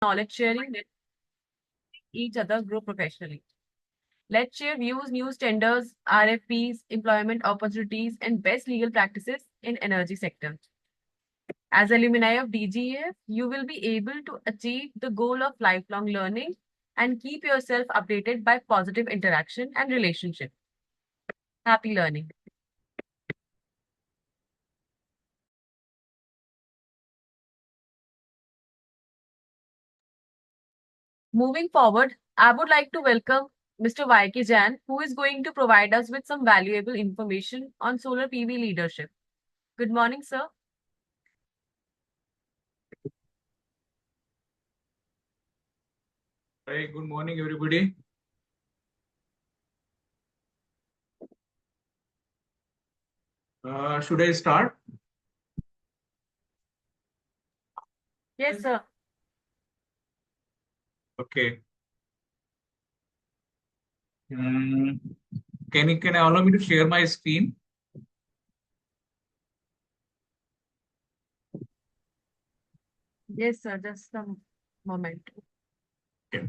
knowledge sharing with each other grow professionally. Let's share views, news tenders, RFPs, employment opportunities, and best legal practices in energy sector. As alumni of DGF, you will be able to achieve the goal of lifelong learning and keep yourself updated by positive interaction and relationship. Happy learning. Moving forward, I would like to welcome Mr. YK Jan, who is going to provide us with some valuable information on solar PV leadership. Good morning, sir. Hi, good morning, everybody. Should I start? Yes, sir. Okay. Can I allow me to share my screen? Yes, sir. Just a moment. Okay.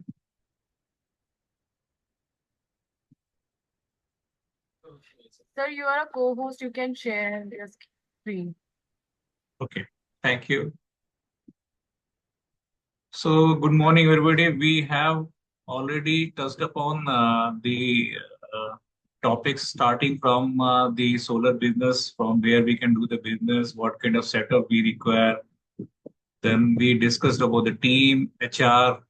Sir, you are a co-host. You can share your screen. Okay. Thank you. So, good morning, everybody. We have already touched upon the topics starting from the solar business, from where we can do the business, what kind of setup we require. Then we discussed about the team, HR.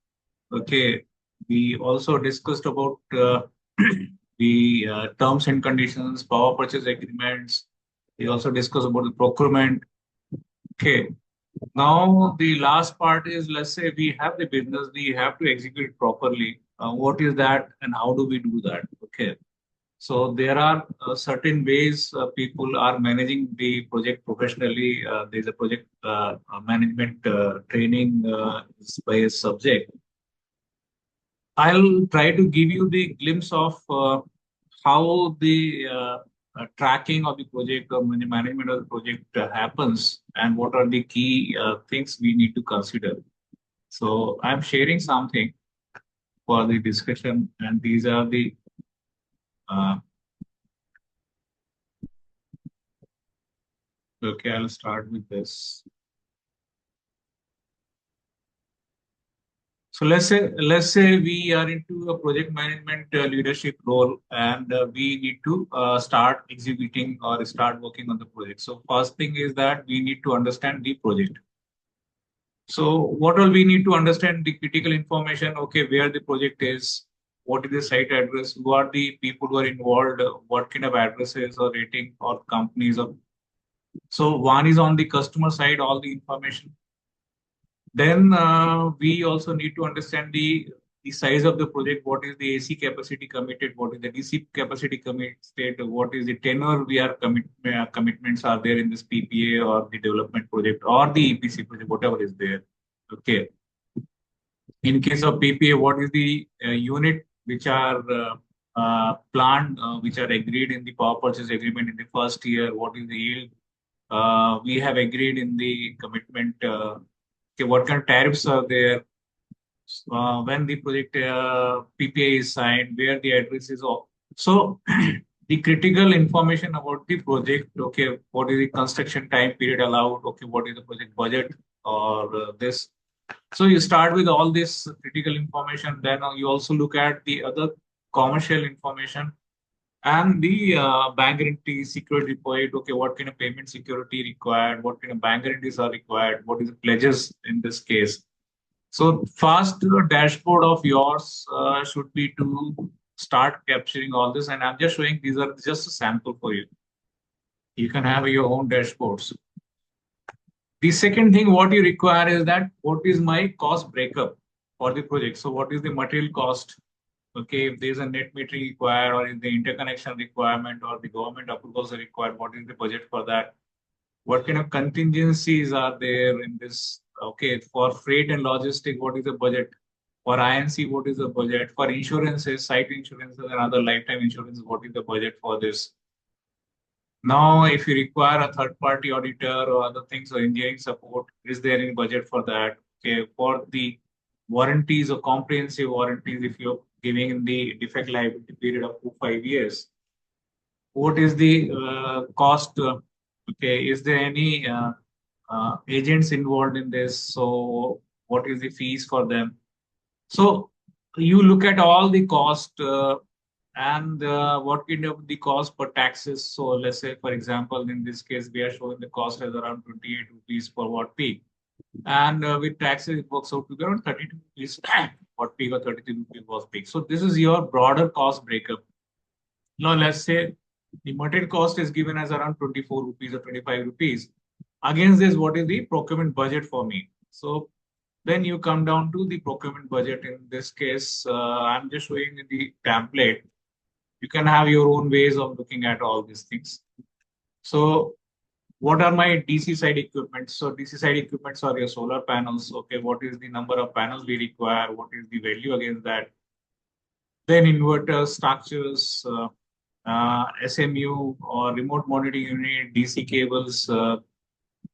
Okay. We also discussed about the terms and conditions, power purchase agreements. We also discussed about the procurement. Okay. Now the last part is, let's say we have the business, we have to execute it properly. What is that and how do we do that? Okay. So there are certain ways people are managing the project professionally. There's a project management training by a subject. I'll try to give you the glimpse of how the tracking of the project or the management of the project happens and what are the key things we need to consider. So I'm sharing something for the discussion, and these are the okay. I'll start with this. So let's say we are into a project management leadership role, and we need to start executing or start working on the project. So first thing is that we need to understand the project. So what all we need to understand the critical information. Okay, where the project is, what is the site address, who are the people who are involved, what kind of addresses or rating or companies. Or so one is on the customer side, all the information. Then we also need to understand the size of the project. What is the AC capacity committed? What is the DC capacity committed? What is the tenure we are commitments are there in this PPA or the development project or the EPC project, whatever is there. Okay. In case of PPA, what is the unit which are planned, which are agreed in the power purchase agreement in the first year? What is the yield we have agreed in the commitment? Okay, what kind of tariffs are there? When the project PPA is signed, where the address is off. So the critical information about the project, okay, what is the construction time period allowed? Okay, what is the project budget or this? So you start with all this critical information. Then you also look at the other commercial information and the bank guarantee security deposit. Okay, what kind of payment security required? What kind of bank guarantees are required? What is the pledges in this case? So fast dashboard of yours should be to start capturing all this. And I'm just showing these are just a sample for you. You can have your own dashboards. The second thing what you require is that what is my cost breakup for the project? So what is the material cost? Okay, if there's a net metering required or is the interconnection requirement or the government approvals are required, what is the budget for that? What kind of contingencies are there in this? Okay, for freight and logistic, what is the budget? For INC, what is the budget? For insurances, site insurances and other lifetime insurances, what is the budget for this? Now, if you require a third-party auditor or other things or engineering support, is there any budget for that? Okay, for the warranties or comprehensive warranties, if you're giving in the defect liability period of 4 5 years, what is the cost? Okay, is there any agents involved in this? So what is the fees for them? So you look at all the cost and what kind of the cost per taxes. So let's say, for example, in this case, we are showing the cost as around 28 rupees per watt peak. And with taxes, it works out to be around 32 rupees watt peak or 33 rupees watt peak. So this is your broader cost breakup. Now, let's say the material cost is given as around 24 rupees or 25 rupees. Against this, what is the procurement budget for me? So then you come down to the procurement budget. In this case, I'm just showing the template. You can have your own ways of looking at all these things. So what are my DC side equipment? So DC side equipments are your solar panels. Okay, what is the number of panels we require? What is the value against that? Then inverters, structures, SMU or remote monitoring unit, DC cables.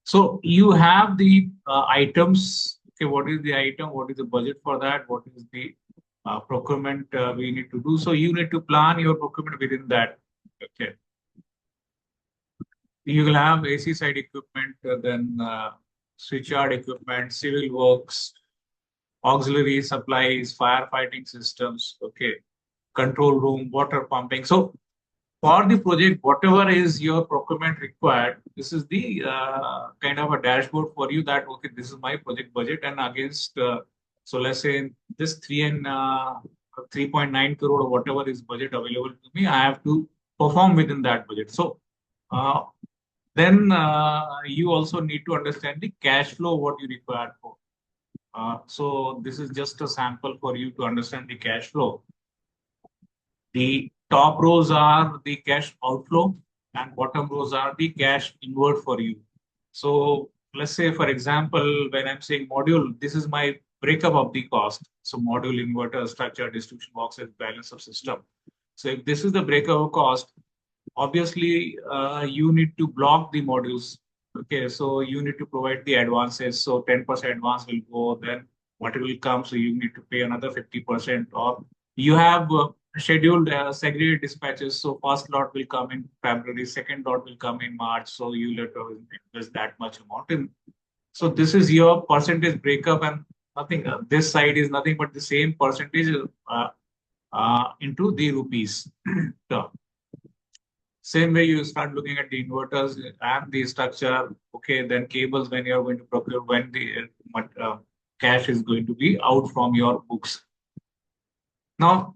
So you have the items. Okay, what is the item? What is the budget for that? What is the procurement we need to do? So you need to plan your procurement within that. Okay, you will have AC side equipment, then switchyard equipment, civil works, auxiliary supplies, firefighting systems. Okay, control room, water pumping. So for the project, whatever is your procurement required, this is the kind of a dashboard for you that, okay, this is my project budget and against, so let's say this 3.9 crore or whatever is budget available to me, I have to perform within that budget. So uh, then you also need to understand the cash flow, what you require for. So this is just a sample for you to understand the cash flow. The top rows are the cash outflow and bottom rows are the cash inward for you. So let's say, for example, when I'm saying module, this is my breakup of the cost. So module, inverter, structure, distribution boxes, balance of system. So if this is the breakup of cost, obviously you need to block the modules. Okay, so you need to provide the advances. So 10% advance will go, then material will come, so you need to pay another 50%. Or you have scheduled segregated dispatches. So first lot will come in February, second lot will come in March. So you let invest that much amount in. So this is your percentage breakup, and nothing. This side is nothing but the same percentage into the rupees. So, same way you start looking at the inverters and the structure. Okay, then cables when you're going to procure, when the cash is going to be out from your books. Now,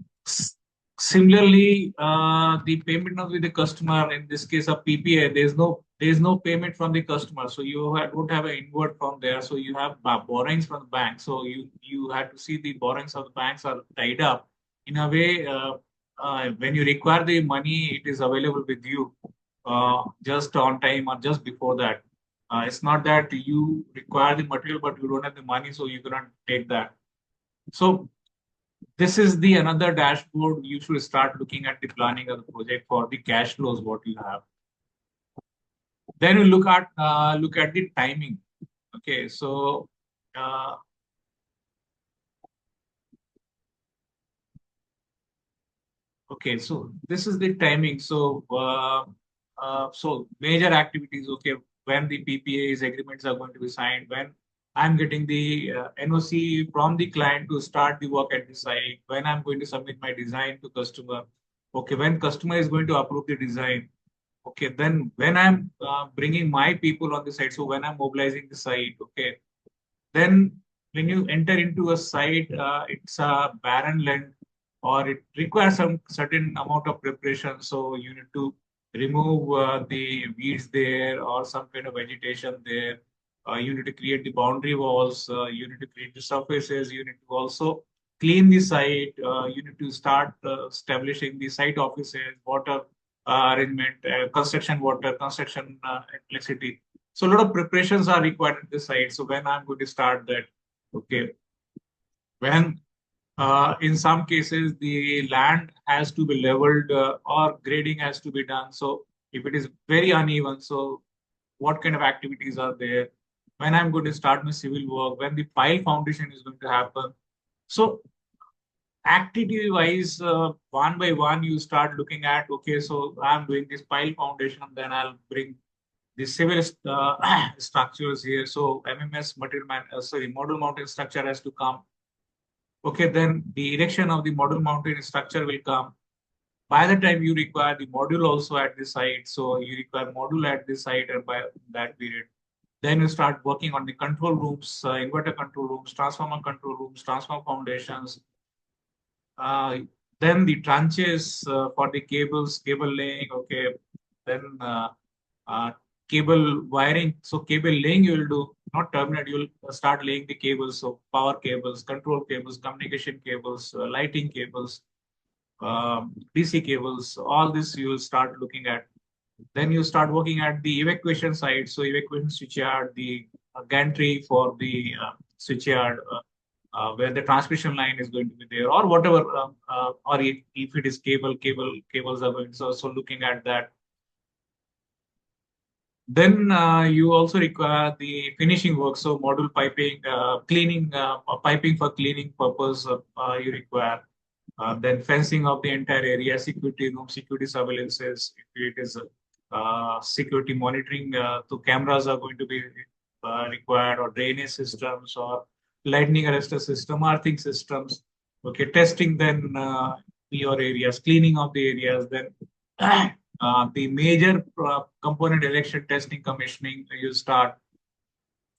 similarly, the payment of with the customer, in this case of PPA, there's no payment from the customer, so you don't have an invert from there. So you have borrowings from the bank. So you have to see the borrowings of the banks are tied up in a way. When you require the money, it is available with you just on time or just before that. It's not that you require the material but you don't have the money, so you cannot take that. So this is the another dashboard you should start looking at the planning of the project for the cash flows what you have. Then you look at the timing. Okay, so uh, okay, so this is the timing. So so major activities. Okay, when the PPAs agreements are going to be signed, when I'm getting the NOC from the client to start the work at the site, when I'm going to submit my design to customer. Okay, when customer is going to approve the design. Okay, then when I'm bringing my people on the site, so when I'm mobilizing the site, okay, then when you enter into a site, it's a barren land or it requires some certain amount of preparation. So you need to remove the weeds there or some kind of vegetation there. You need to create the boundary walls. You need to create the surfaces. You need to also clean the site. You need to start establishing the site offices, water arrangement, construction water, construction electricity. So a lot of preparations are required at the site. So when I'm going to start that, okay, when in some cases the land has to be leveled or grading has to be done. So if it is very uneven, so what kind of activities are there? When I'm going to start my civil work, when the pile foundation is going to happen. So activity wise, one by one, you start looking at, okay, so I'm doing this pile foundation, then I'll bring the civil structures here. So MMS module mountain structure has to come. Okay, then the erection of the module mountain structure will come. By the time you require the module also at the site, so you require module at the site, and by that period, then you start working on the control rooms, inverter control rooms, transformer foundations, uh, then the tranches for the cables, cable laying, okay, then uh, cable wiring. So cable laying you will do, not terminate, you will start laying the cables, so power cables, control cables, communication cables, lighting cables, DC cables, all this you will start looking at. Then you start working at the evacuation side. So evacuation switchyard, the gantry for the switchyard, where the transmission line is going to be there, or whatever, or if it is cables are going. So looking at that. Then you also require the finishing work. So module piping, cleaning, piping for cleaning purpose, you require. Then fencing of the entire area, security room, security surveillances, if it is security monitoring, so cameras are going to be required, or drainage systems, or lightning arrestor system, earthing systems. Okay, testing then your areas, cleaning of the areas, then the major component erection testing, commissioning you start.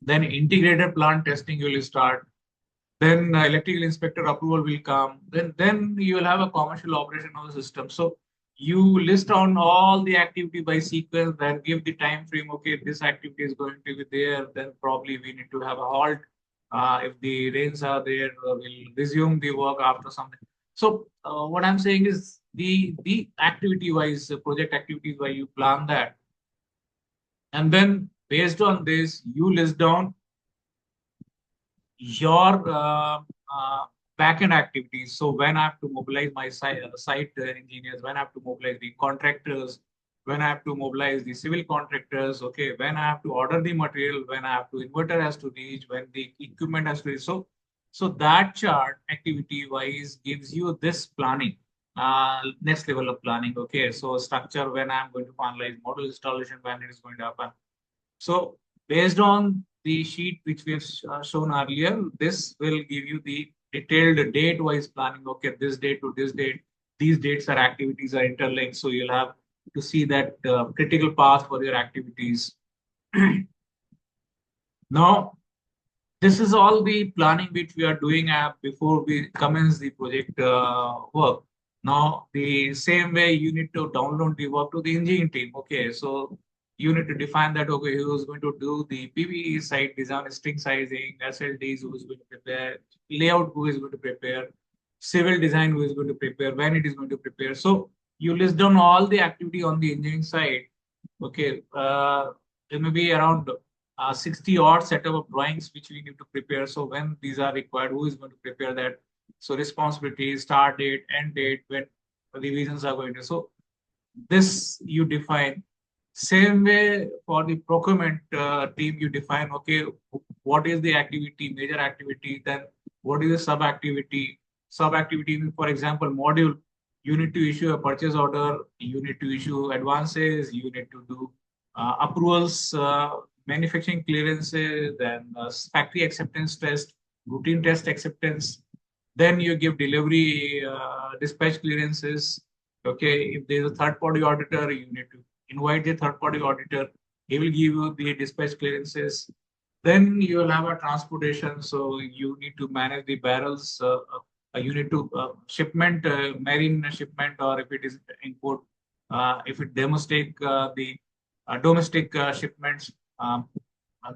Then integrated plant testing you will start. Then electrical inspector approval will come. Then you will have a commercial operation of the system. So you list on all the activity by sequence, then give the time frame. Okay, this activity is going to be there. Then probably we need to have a halt. If the rains are there, we'll resume the work after something. So what I'm saying is the activity wise, project activities wise, you plan that, and then based on this, you list down your backend activities. So when I have to mobilize my site engineers, when I have to mobilize the contractors, when I have to mobilize the civil contractors, okay, when I have to order the material, when I have to inverter has to reach, when the equipment has to reach. So that chart activity wise gives you this planning, next level of planning. Okay, so structure, when I'm going to finalize module installation, when it is going to happen. So based on the sheet which we have shown earlier, this will give you the detailed date-wise planning. Okay, this date to this date, these dates are activities are interlinked. So you'll have to see that critical path for your activities. Now, this is all the planning which we are doing before we commence the project work. Now, the same way you need to download the work to the engineering team. Okay, so you need to define that, okay, who is going to do the PVE site design, string sizing, SLDs, who is going to prepare, layout, who is going to prepare, civil design, who is going to prepare, when it is going to prepare. So you list down all the activity on the engineering side. Okay, there may be around 60 odd setup of drawings which we need to prepare. So when these are required, who is going to prepare that? So responsibility, start date, end date, when revisions are going to. So this you define. Same way for the procurement team, you define, okay, what is the activity, major activity, then what is the sub activity. Sub activity, for example, module, you need to issue a purchase order, you need to issue advances, you need to do approvals, manufacturing clearances, then factory acceptance test, routine test acceptance. Then you give delivery dispatch clearances. Okay, if there's a third party auditor, you need to invite the third party auditor. He will give you the dispatch clearances. Then you will have a transportation. So you need to manage the barrels. You need to shipment, marine shipment, or if it is import, if it domestic shipments.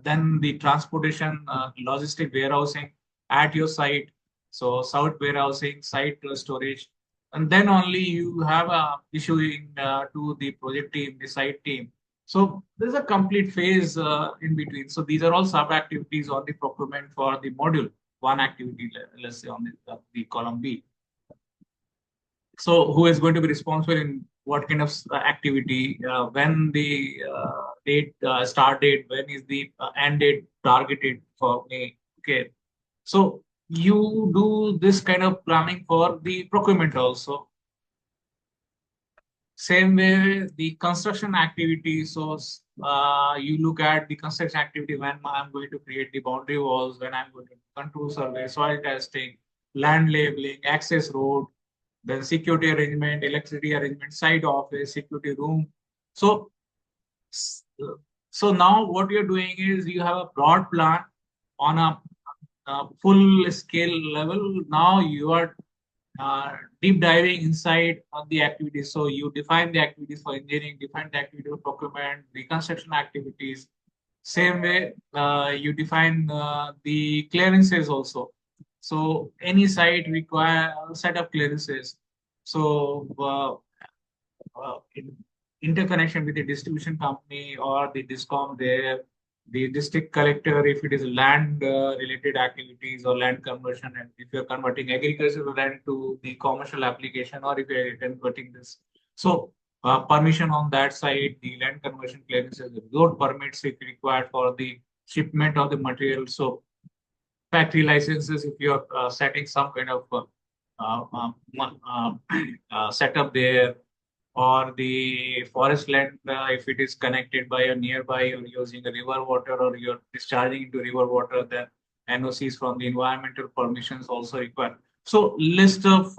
Then the transportation, logistic warehousing at your site. So south warehousing, site storage, and then only you have a issuing to the project team, the site team. So there's a complete phase in between. So these are all sub activities on the procurement for the module one activity, let's say on the column B. So who is going to be responsible in what kind of activity, when the date, start date, when is the end date targeted for me? Okay. So you do this kind of planning for the procurement also. Same way, the construction activity. So you look at the construction activity when I'm going to create the boundary walls, when I'm going to contour survey, soil testing, land labeling, access road, then security arrangement, electricity arrangement, site office, security room. So, so now what you're doing is you have a broad plan on a full scale level. Now you are deep diving inside on the activities. So you define the activities for engineering, define the activity for procurement, reconstruction activities. Same way, you define the clearances also. So any site require a set of clearances. So in interconnection with the distribution company or the discom there, the district collector, if it is land related activities or land conversion, and if you're converting agricultural land to the commercial application, or if you're converting this. So permission on that side, the land conversion clearances, the road permits if required for the shipment of the material. So factory licenses if you're setting some kind of setup there, or the forest land if it is connected by a nearby, you're using a river water or you're discharging into river water, then NOCs from the environmental permissions also required. So list of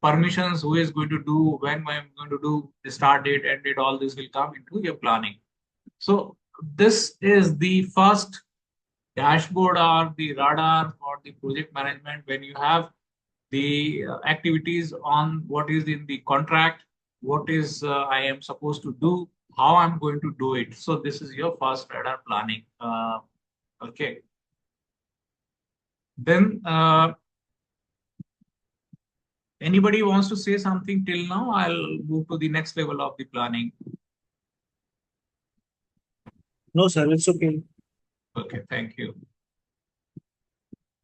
permissions, who is going to do, when I'm going to do, the start date, end date, all this will come into your planning. So this is the first dashboard or the radar for the project management. When you have the activities on what is in the contract, what is I am supposed to do, how I'm going to do it. So this is your first radar planning. Okay. Then anybody wants to say something till now? I'll move to the next level of the planning. No, sir, it's okay. Okay, thank you.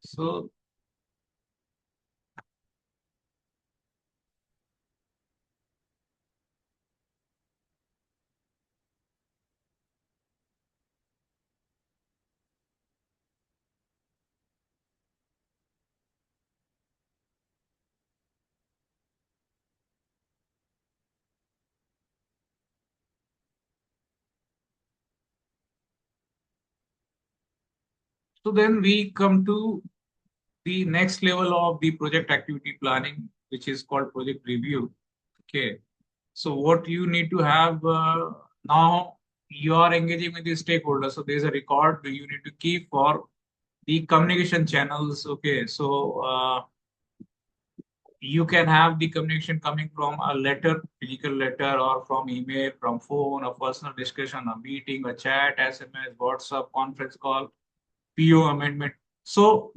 So so then we come to the next level of the project activity planning, which is called project review. Okay. So what you need to have now, you are engaging with the stakeholders. So there's a record you need to keep for the communication channels. Okay. So you can have the communication coming from a letter, physical letter, or from email, from phone, a personal discussion, a meeting, a chat, SMS, WhatsApp, conference call, PO amendment. So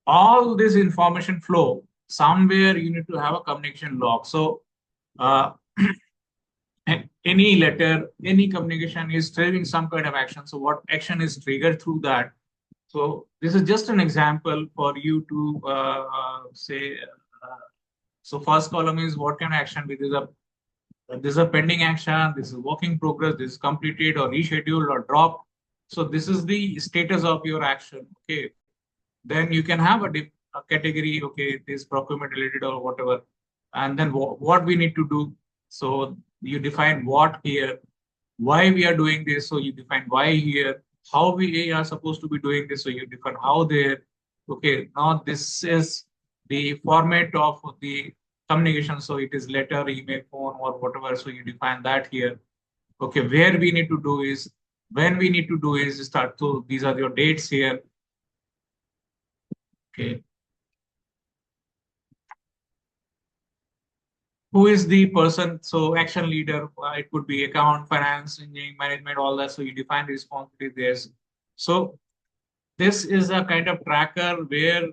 all this information flow, somewhere you need to have a communication log. So uh, any letter, any communication is triggering some kind of action. So what action is triggered through that? So this is just an example for you to say. So first column is what kind of action. This is a pending action. This is work in progress. This is completed or rescheduled or dropped. So this is the status of your action. Okay. Then you can have a category. Okay, this procurement related or whatever, and then what we need to do. So you define what here, why we are doing this. So you define why here, how we are supposed to be doing this. So you define how there. Okay, now this is the format of the communication. So it is letter, email, phone, or whatever. So you define that here. Okay, where we need to do is, when we need to do is start. So these are your dates here. Okay. Who is the person? So action leader, it could be account, finance, engineering, management, all that. So you define the responsibility there. So this is a kind of tracker where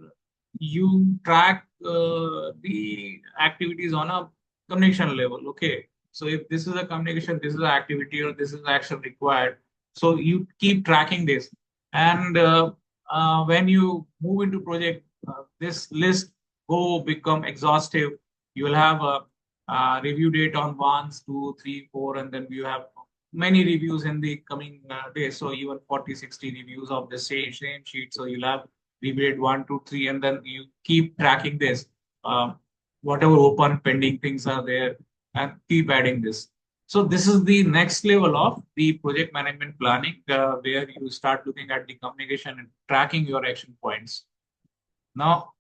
you track the activities on a communication level. Okay. So if this is a communication, this is an activity, or this is action required. So you keep tracking this. And when you move into project, this list go become exhaustive. You will have a review date on 1, 2, 3, 4, and then you have many reviews in the coming days. So even 40, 60 reviews of the same sheet. So you'll have we did 1, 2, 3, and then you keep tracking this. Whatever open pending things are there, and keep adding this. So this is the next level of the project management planning, where you start looking at the communication and tracking your action points. Now,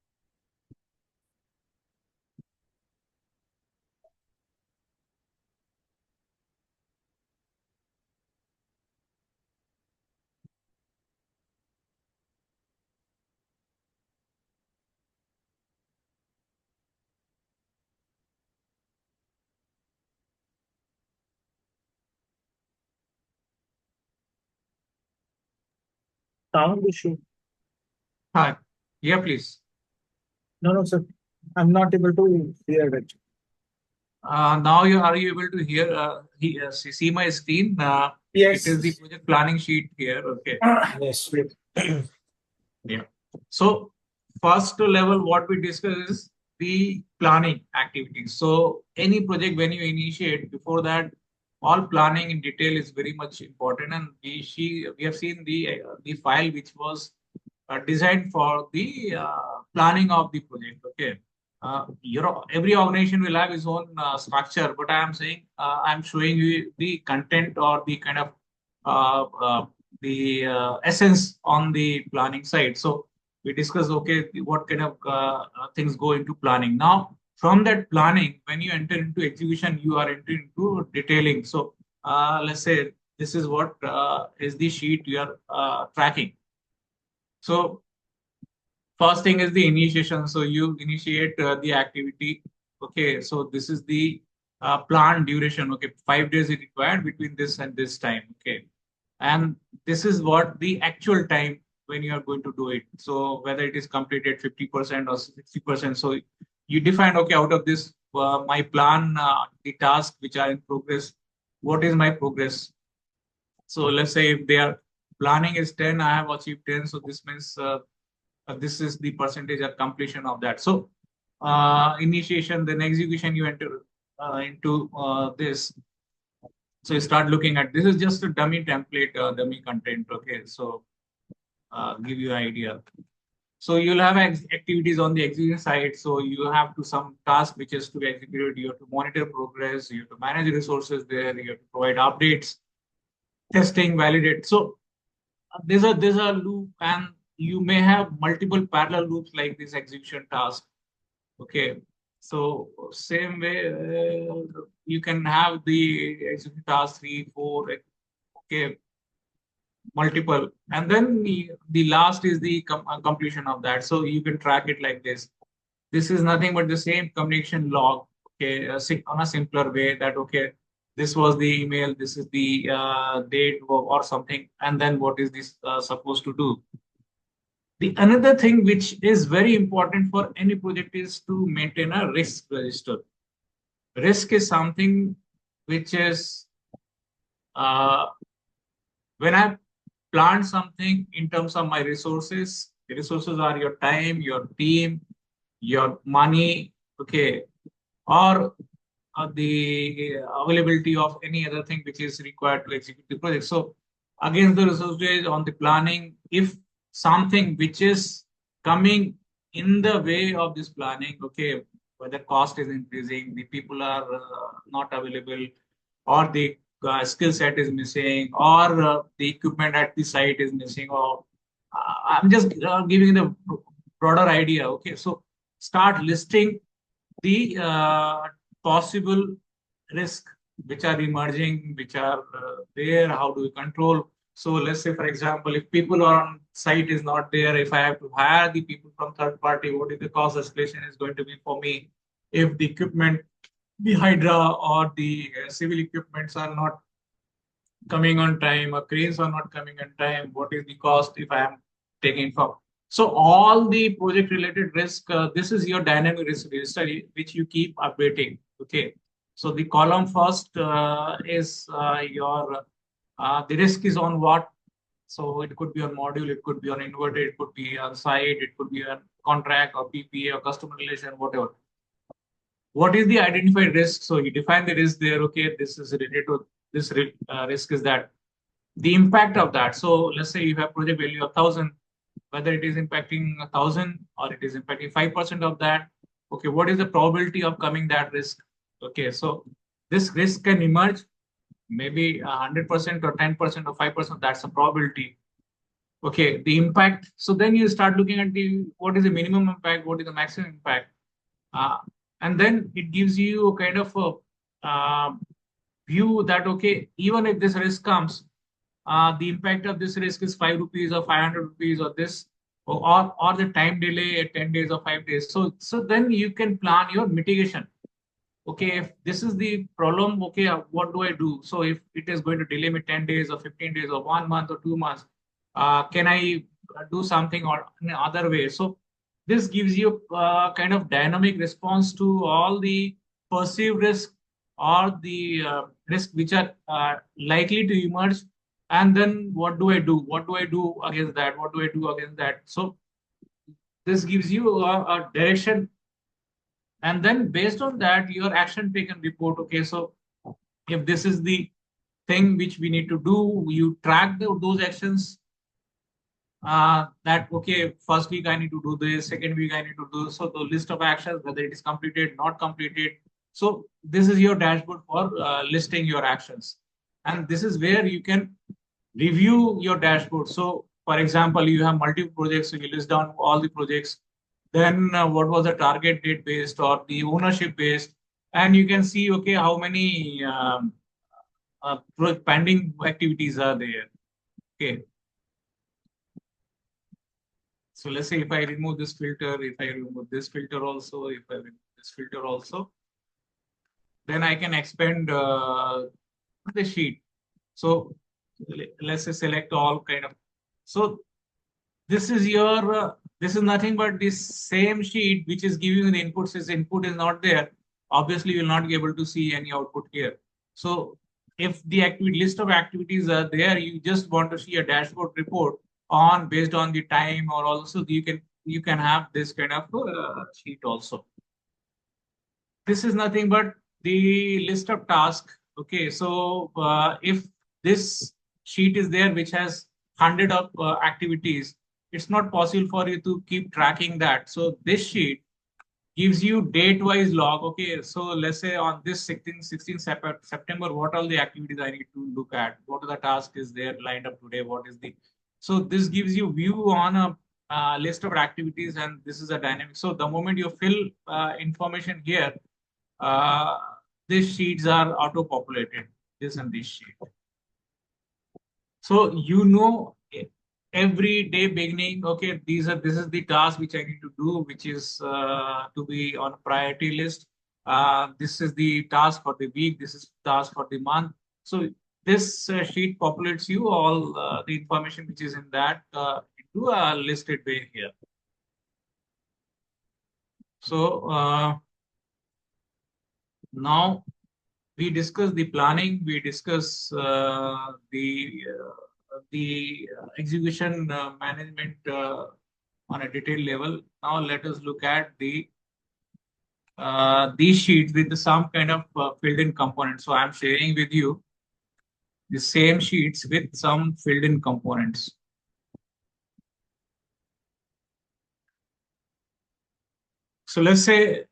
Sound issue. hi. Yeah, please. No, sir. I'm not able to hear it. Now are you able to hear, see my screen? It is the Yes. project planning sheet here. Okay. Yes. Yeah. So first level, what we discuss is the planning activities. So any project when you initiate, before that, all planning in detail is very much important. And we have seen the file which was designed for the planning of the project. Okay. Every organization will have its own structure, but I'm showing you the content or the kind of uh, uh, the essence on the planning side. So we discuss, okay, what kind of things go into planning. Now, from that planning, when you enter into execution, you are entering into detailing. So let's say this is what is the sheet you are tracking. So first thing is the initiation. So you initiate the activity. Okay, so this is the planned duration. Okay, 5 days is required between this and this time. Okay, and this is what the actual time when you are going to do it. So whether it is completed 50% or 60%. So you define, okay, out of this, my plan, the tasks which are in progress, what is my progress? So let's say if their planning is 10, I have achieved 10. So this means this is the percentage of completion of that. So initiation, then execution, you enter into this. So you start looking at, this is just a dummy template, dummy content. Okay, so give you an idea. So you'll have activities on the execution side. So you have to some task which is to be executed. You have to monitor progress. You have to manage resources there. You have to provide updates, testing, validate. So there's a loop, and you may have multiple parallel loops like this execution task. Okay, so same way, you can have the execution task 3, 4. Okay, multiple, and then the last is the completion of that. So you can track it like this. This is nothing but the same communication log. Okay, on a simpler way, that okay, this was the email, this is the date, or something, and then what is this supposed to do. The another thing which is very important for any project is to maintain a risk register. Risk is something which is, uh, when I plan something in terms of my resources. The resources are your time, your team, your money, okay, or the availability of any other thing which is required to execute the project. So against the resources on the planning, if something which is coming in the way of this planning, okay, whether cost is increasing, the people are not available, or the skill set is missing, or the equipment at the site is missing, or I'm just giving the broader idea. Okay, so start listing the possible risk which are emerging, which are there. How do we control? So let's say, for example, if people on site is not there, if I have to hire the people from third party, what is the cost escalation is going to be for me? If the equipment, the Hydra or the civil equipments are not coming on time, or cranes are not coming on time, what is the cost if I am taking from? So all the project related risk, this is your dynamic risk register which you keep updating. Okay. So the column first is your the risk is on what. So it could be on module, it could be on inverter, it could be on site, it could be on contract or PPA or customer relation, whatever. What is the identified risk? So you define the risk there. Okay, this is related to this risk is that the impact of that. So let's say you have project value of 1,000. whether it is impacting 1,000 or it is impacting 5% of that. Okay, what is the probability of coming that risk? Okay, so this risk can emerge maybe 100% or 10% or 5%. That's the probability. Okay, the impact. So then you start looking at the what is the minimum impact, what is the maximum impact, uh, and then it gives you a kind of a view that okay, even if this risk comes, the impact of this risk is 5 rupees or 500 rupees or this or the time delay at 10 days or 5 days. So then you can plan your mitigation. Okay, if this is the problem, okay, what do I do? So if it is going to delay me 10 days or 15 days or 1 month or 2 months, can I do something or in other way? So this gives you kind of dynamic response to all the perceived risk or the risk which are likely to emerge. And then what do I do? What do I do against that? What do I do against that? So this gives you a direction, and then based on that your action taken report. Okay, so if this is the thing which we need to do, you track those actions, that okay, first week I need to do this, second week I need to do, so the list of actions, whether it is completed not completed. So this is your dashboard for listing your actions, and this is where you can review your dashboard. So for example, you have multiple projects, so you list down all the projects, then what was the target date based or the ownership based, and you can see okay how many pending activities are there. Okay, so let's say if I remove this filter, if I remove this filter also, if I remove this filter also, then I can expand the sheet. So let's say select all kind of. So this is your this is nothing but this same sheet which is giving you the input. Since input is not there, obviously you will not be able to see any output here. So if the activity list of activities are there, you just want to see a dashboard report on based on the time, or also you can have this kind of sheet also. This is nothing but the list of tasks. Okay, so if this sheet is there which has 100 of activities, it's not possible for you to keep tracking that. So this sheet gives you date-wise log. Okay, so let's say on this 16 September, what all the activities I need to look at, what are the task is there lined up today, what is the, so this gives you view on a list of activities, and this is a dynamic. So the moment you fill information here, uh, these sheets are auto-populated, this and this sheet. So you know every day beginning, okay, this is the task which I need to do, which is to be on priority list. This is the task for the week. This is task for the month. So this sheet populates you all the information which is in that into a listed way here. So now we discuss the planning, we discuss the execution management on a detailed level. Now let us look at these sheets with some kind of filled-in components. So I'm sharing with you the same sheets with some filled-in components. So let's say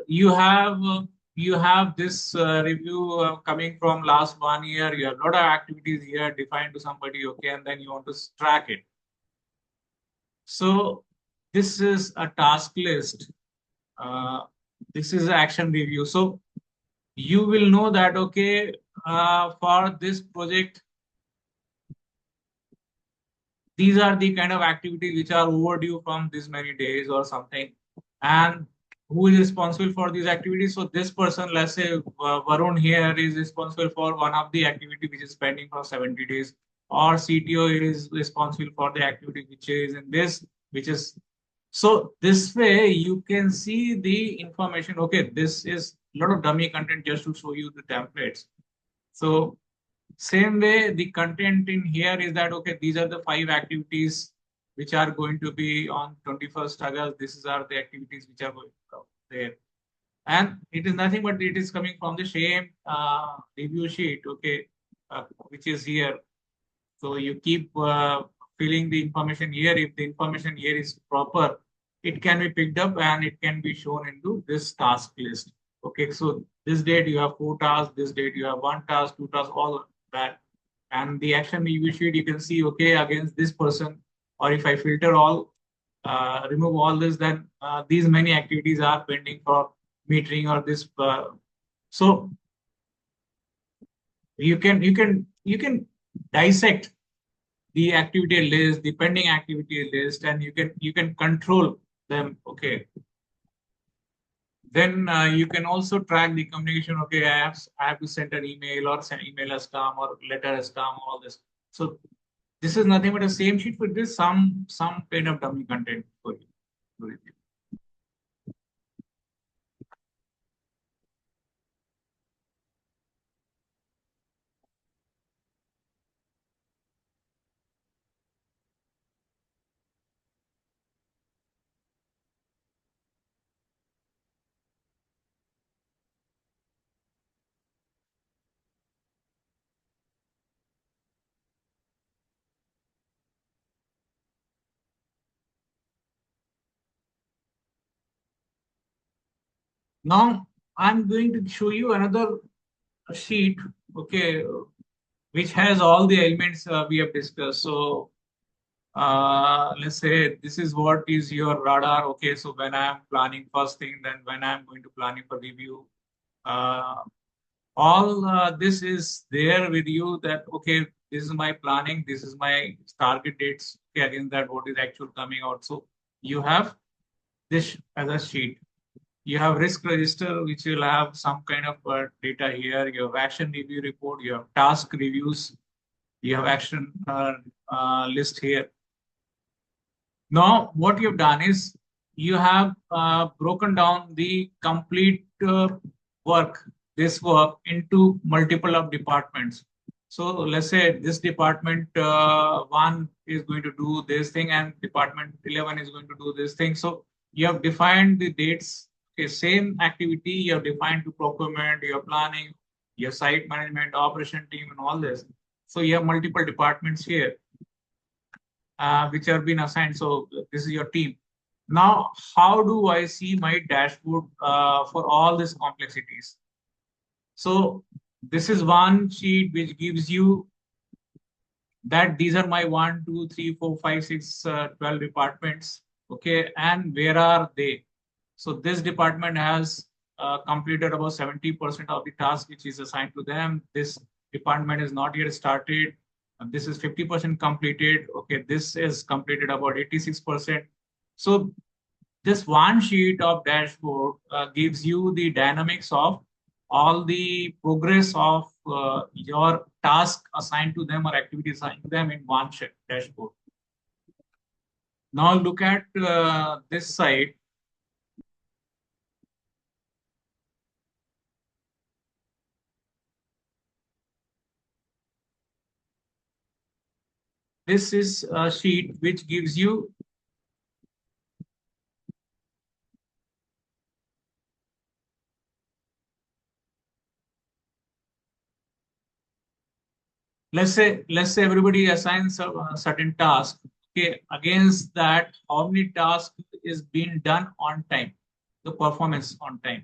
you have this review coming from last 1 year. You have a lot of activities here defined to somebody, okay, and then you want to track it. So this is a task list. This is action review. So you will know that okay, for this project, these are the kind of activities which are overdue from this many days or something, and who is responsible for these activities. So this person, let's say Varun here, is responsible for one of the activity which is pending for 70 days, or CTO is responsible for the activity which is in this, which is, so this way you can see the information. Okay, this is a lot of dummy content just to show you the templates. So same way, the content in here is that, okay, these are the 5 activities which are going to be on 21st August. These are the activities which are going to come there. And it is nothing but it is coming from the same review sheet, okay, which is here. So you keep filling the information here. If the information here is proper, it can be picked up and it can be shown into this task list. Okay, so this date you have 4 tasks, this date you have 1 task, 2 tasks, all that. And the action review sheet, you can see, okay, against this person, or if I filter all, remove all this, then these many activities are pending for metering or this. So you can dissect the activity list, the pending activity list, and you can control them. Okay, then you can also track the communication. Okay, I have to send an email, or send email has come, or letter has come, all this. So this is nothing but a same sheet with this some kind of dummy content for you. Now I'm going to show you another sheet, okay, which has all the elements we have discussed. So let's say this is what is your radar. Okay, so when I'm planning first thing, then when I'm going to planning for review, uh, all this is there with you, that okay, this is my planning, this is my target dates. Okay, against that, what is actual coming out. So you have this as a sheet. You have risk register, which will have some kind of data here. You have action review report, you have task reviews, you have action list here. Now, what you've done is you have broken down the complete this work into multiple of departments. So let's say this department 1 is going to do this thing, and department 11 is going to do this thing. So you have defined the dates. Okay, same activity you have defined to procurement, your planning, your site management, operation team, and all this. So you have multiple departments here which have been assigned. So this is your team. Now, how do I see my dashboard for all these complexities? So this is one sheet which gives you that these are my 1, 2, 3, 4, 5, 6, 12 departments. Okay, and where are they? So this department has completed about 70% of the task which is assigned to them. This department is not yet started. This is 50% completed. Okay, this is completed about 86%. So this one sheet of dashboard gives you the dynamics of all the progress of your task assigned to them or activity assigned to them in one dashboard. Now look at this side. This is a sheet which gives you let's say everybody assigns a certain task. Okay, against that, how many tasks is being done on time, the performance on time,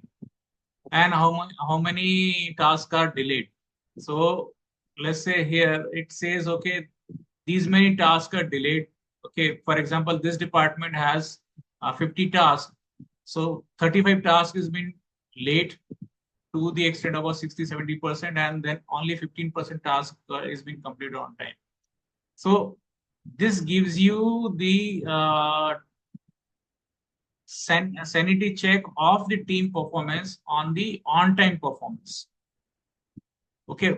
and how many tasks are delayed. So let's say here it says, okay, these many tasks are delayed. Okay, for example, this department has 50 tasks, so 35 tasks is been late to the extent of about 60-70%, and then only 15% task is being completed on time. So this gives you the sanity check of the team performance on the on-time performance. Okay,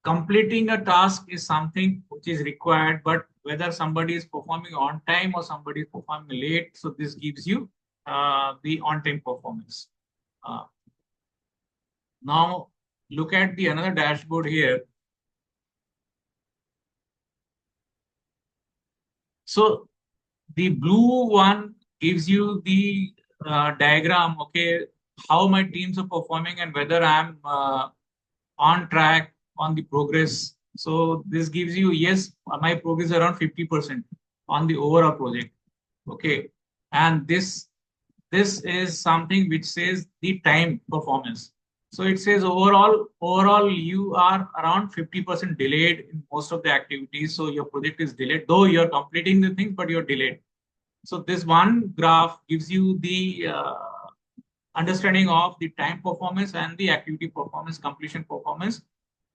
completing a task is something which is required, but whether somebody is performing on time or somebody is performing late, so this gives you the on-time performance. Now look at the another dashboard here. So the blue one gives you the diagram, okay, how my teams are performing and whether I'm on track on the progress So this gives you, yes, my progress is around 50% on the overall project. Okay. And this is something which says the time performance. So it says overall you are around 50% delayed in most of the activities. So your project is delayed, though you're completing the thing, but you're delayed. So this one graph gives you the understanding of the time performance and the activity performance, completion performance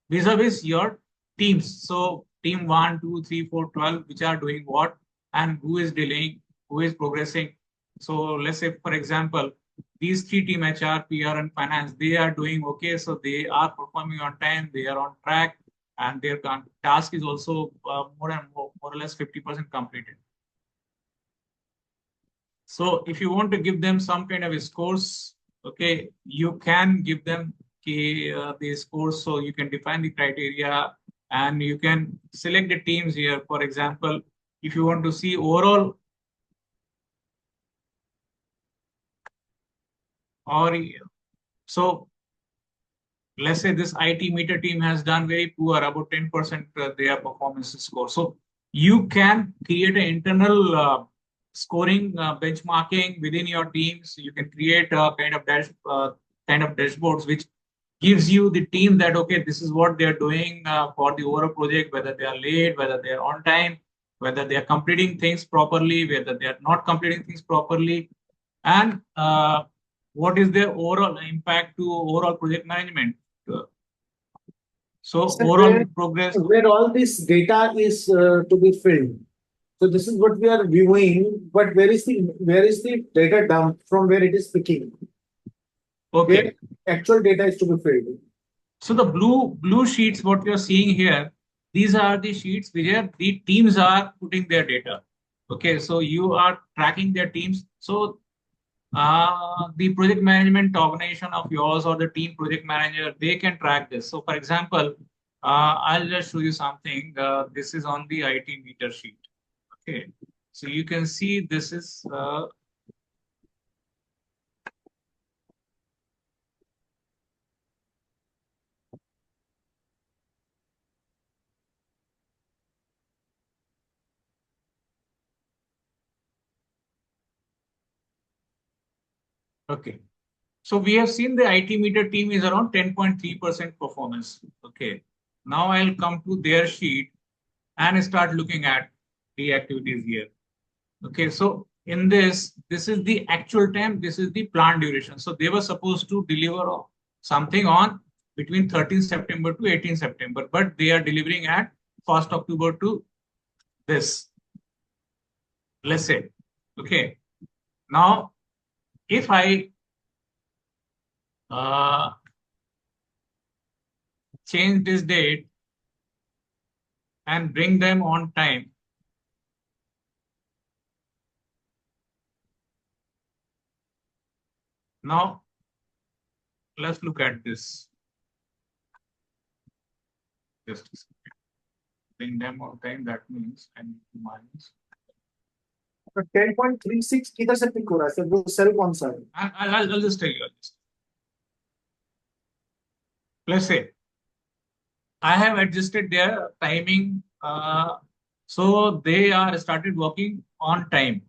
vis-a-vis your teams. So team 1, 2, 3, 4, 12, which are doing what and who is delaying, who is progressing. So let's say, for example, these three team HR, PR, and finance, they are doing okay. So they are performing on time, they are on track, and their task is also more or less 50% completed. So if you want to give them some kind of scores, okay, you can give them the scores. So you can define the criteria and you can select the teams here. For example, if you want to see overall or so let's say this IT meter team has done very poor, about 10% their performance score. So you can create an internal scoring benchmarking within your teams. You can create a kind of dashboards which gives you the team that okay, this is what they are doing for the overall project, whether they are late, whether they are on time, whether they are completing things properly, whether they are not completing things properly, and what is their overall impact to overall project management. Uh, So So overall progress. where all this data is to be filled. So this is what we are viewing, but where is the data dump from where it is picking? Where Okay. actual data is to be filled. So the blue sheets, what you're seeing here, these are the sheets where the teams are putting their data. Okay, so you are tracking their teams. So the project management organization of yours or the team project manager, they can track this. So for example, I'll just show you something. This is on the IT meter sheet. Okay, so you can see this is okay. So we have seen the IT meter team is around 10.3% performance. Okay. Now I'll come to their sheet and start looking at the activities here. Okay. So in this is the actual time, this is the planned duration. So they were supposed to deliver something on between 13th September to 18th September, but they are delivering at 1st October to this, let's say. Okay. Now, if I uh, change this date and bring them on time, now let's look at this. Just bring them on time. That means I need to minus. तो 10.36 किधर से pick हो रहा है sir वो cell कौन सा है I'll just tell you. Let's say I have adjusted their timing, so they are started working on time.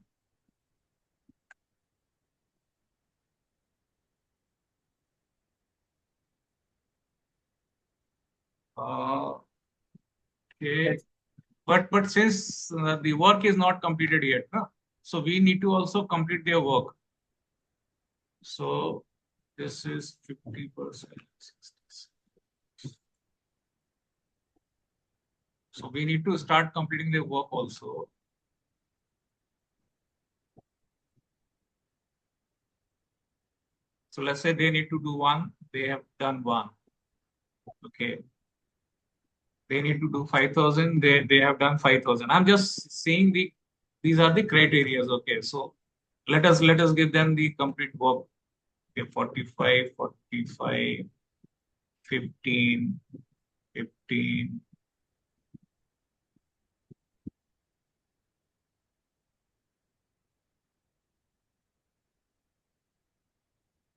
Okay, but since the work is not completed yet, no? So we need to also complete their work. So this is 50%. So we need to start completing their work also. So let's say they need to do one, they have done one. Okay. They need to do 5,000, they have done 5,000. I'm just saying these are the criteria. Okay. So let us give them the complete work. Okay, 45, 45, 15, 15.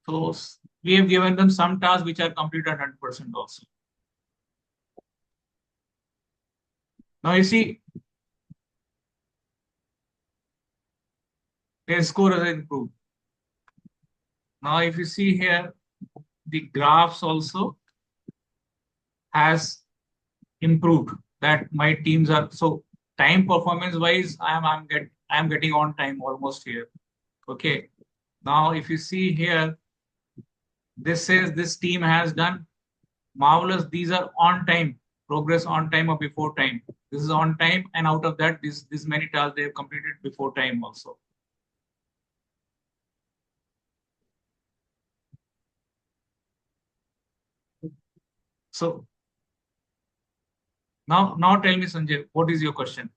So we have given them some tasks which are completed 100% also. Now you see their score has improved. Now if you see here, the graphs also has improved. That my teams are so time performance wise, I'm getting on time almost here. Okay. Now if you see here, this says this team has done marvelous. These are on time, progress on time or before time. This is on time, and out of that, this many tasks they have completed before time also. So now tell me, Sanjay, what is your question?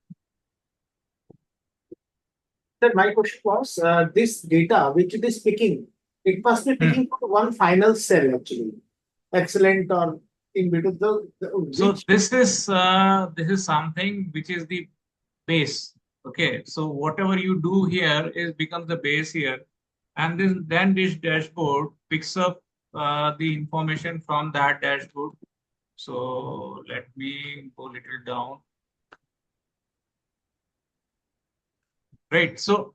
Sir, my question was this data which it is picking, it must be picking for one final cell actually. Excellent or in between So which this is something which is the base. Okay, so whatever you do here is becomes the base here, and then this dashboard picks up the information from that dashboard. So let me go a little down. Right. So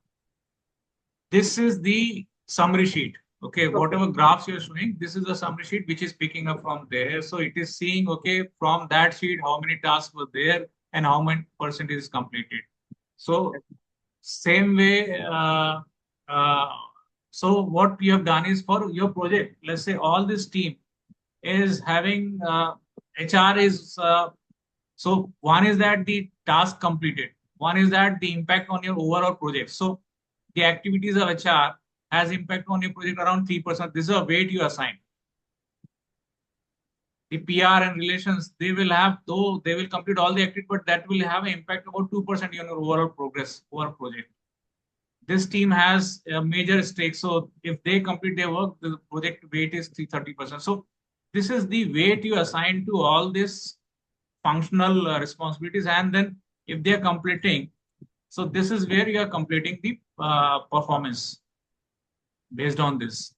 this is the summary sheet. Okay, whatever graphs you're showing, this is the summary sheet which is picking up from there. So it is seeing, okay, from that sheet, how many tasks were there and how many percent is completed. So same way, uh, so what you have done is for your project, let's say all this team is having HR is so one is that the task completed, one is that the impact on your overall project. So the activities of HR has impact on your project around 3%. This is a weight you assign. The PR and relations, they will have, though they will complete all the activity, but that will have an impact about 2% on your overall progress over project. This team has a major stake. So if they complete their work, the project weight is 30%. So this is the weight you assign to all these functional responsibilities. And then if they are completing, so this is where you are completing the performance based on this.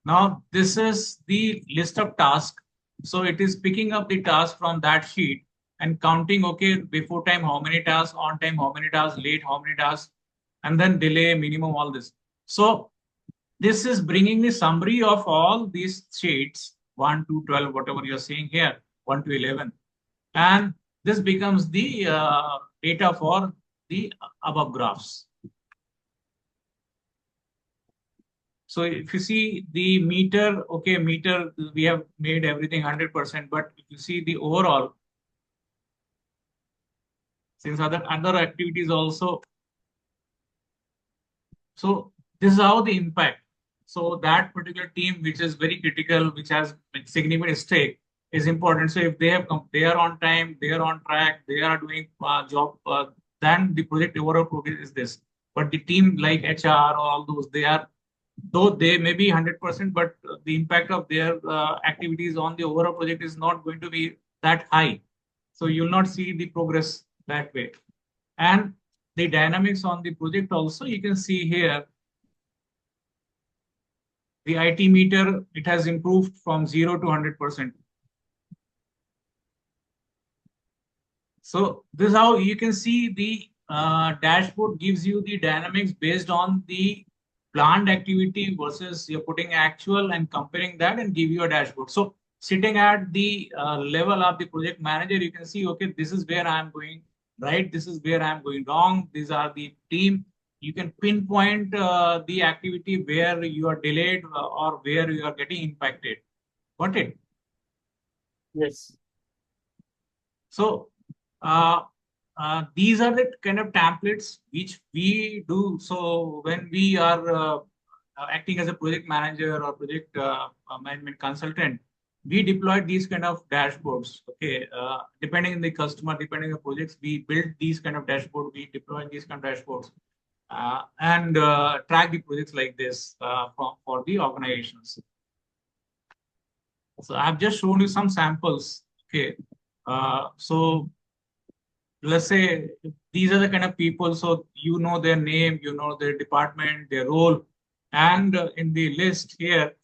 Now, this is the list of tasks. So it is picking up the task from that sheet and counting, okay, before time, how many tasks, on time, how many tasks, late, how many tasks, and then delay, minimum, all this. So this is bringing the summary of all these sheets, 1 to 12, whatever you're seeing here, 1 to 11. And this becomes the data for the above graphs. So if you see the meter, okay, meter, we have made everything 100%, but if you see the overall, since other activities also, so this is how the impact. So that particular team, which is very critical, which has significant stake, is important. So if they are on time, they are on track, they are doing job, then the project overall progress is this. But the team like HR, all those, they are, though they may be 100%, but the impact of their activities on the overall project is not going to be that high. So you'll not see the progress that way. And the dynamics on the project also, you can see here, the IT meter, it has improved from 0 to 100%. So this is how you can see the dashboard gives you the dynamics based on the planned activity versus you're putting actual and comparing that and give you a dashboard. So sitting at the level of the project manager, you can see, okay, this is where I'm going right, this is where I'm going wrong, these are the team. You can pinpoint the activity where you are delayed or where you are getting impacted. Got it? yes. So these are the kind of templates which we do. So when we are acting as a project manager or project management consultant, we deploy these kind of dashboards. Okay, depending on the customer, depending on the projects, we build these kind of dashboard. We deploy these kind of dashboards and track the projects like this for the organizations. So I've just shown you some samples. Okay, so let's say these are the kind of people, so you know their name, you know their department, their role, and in the list here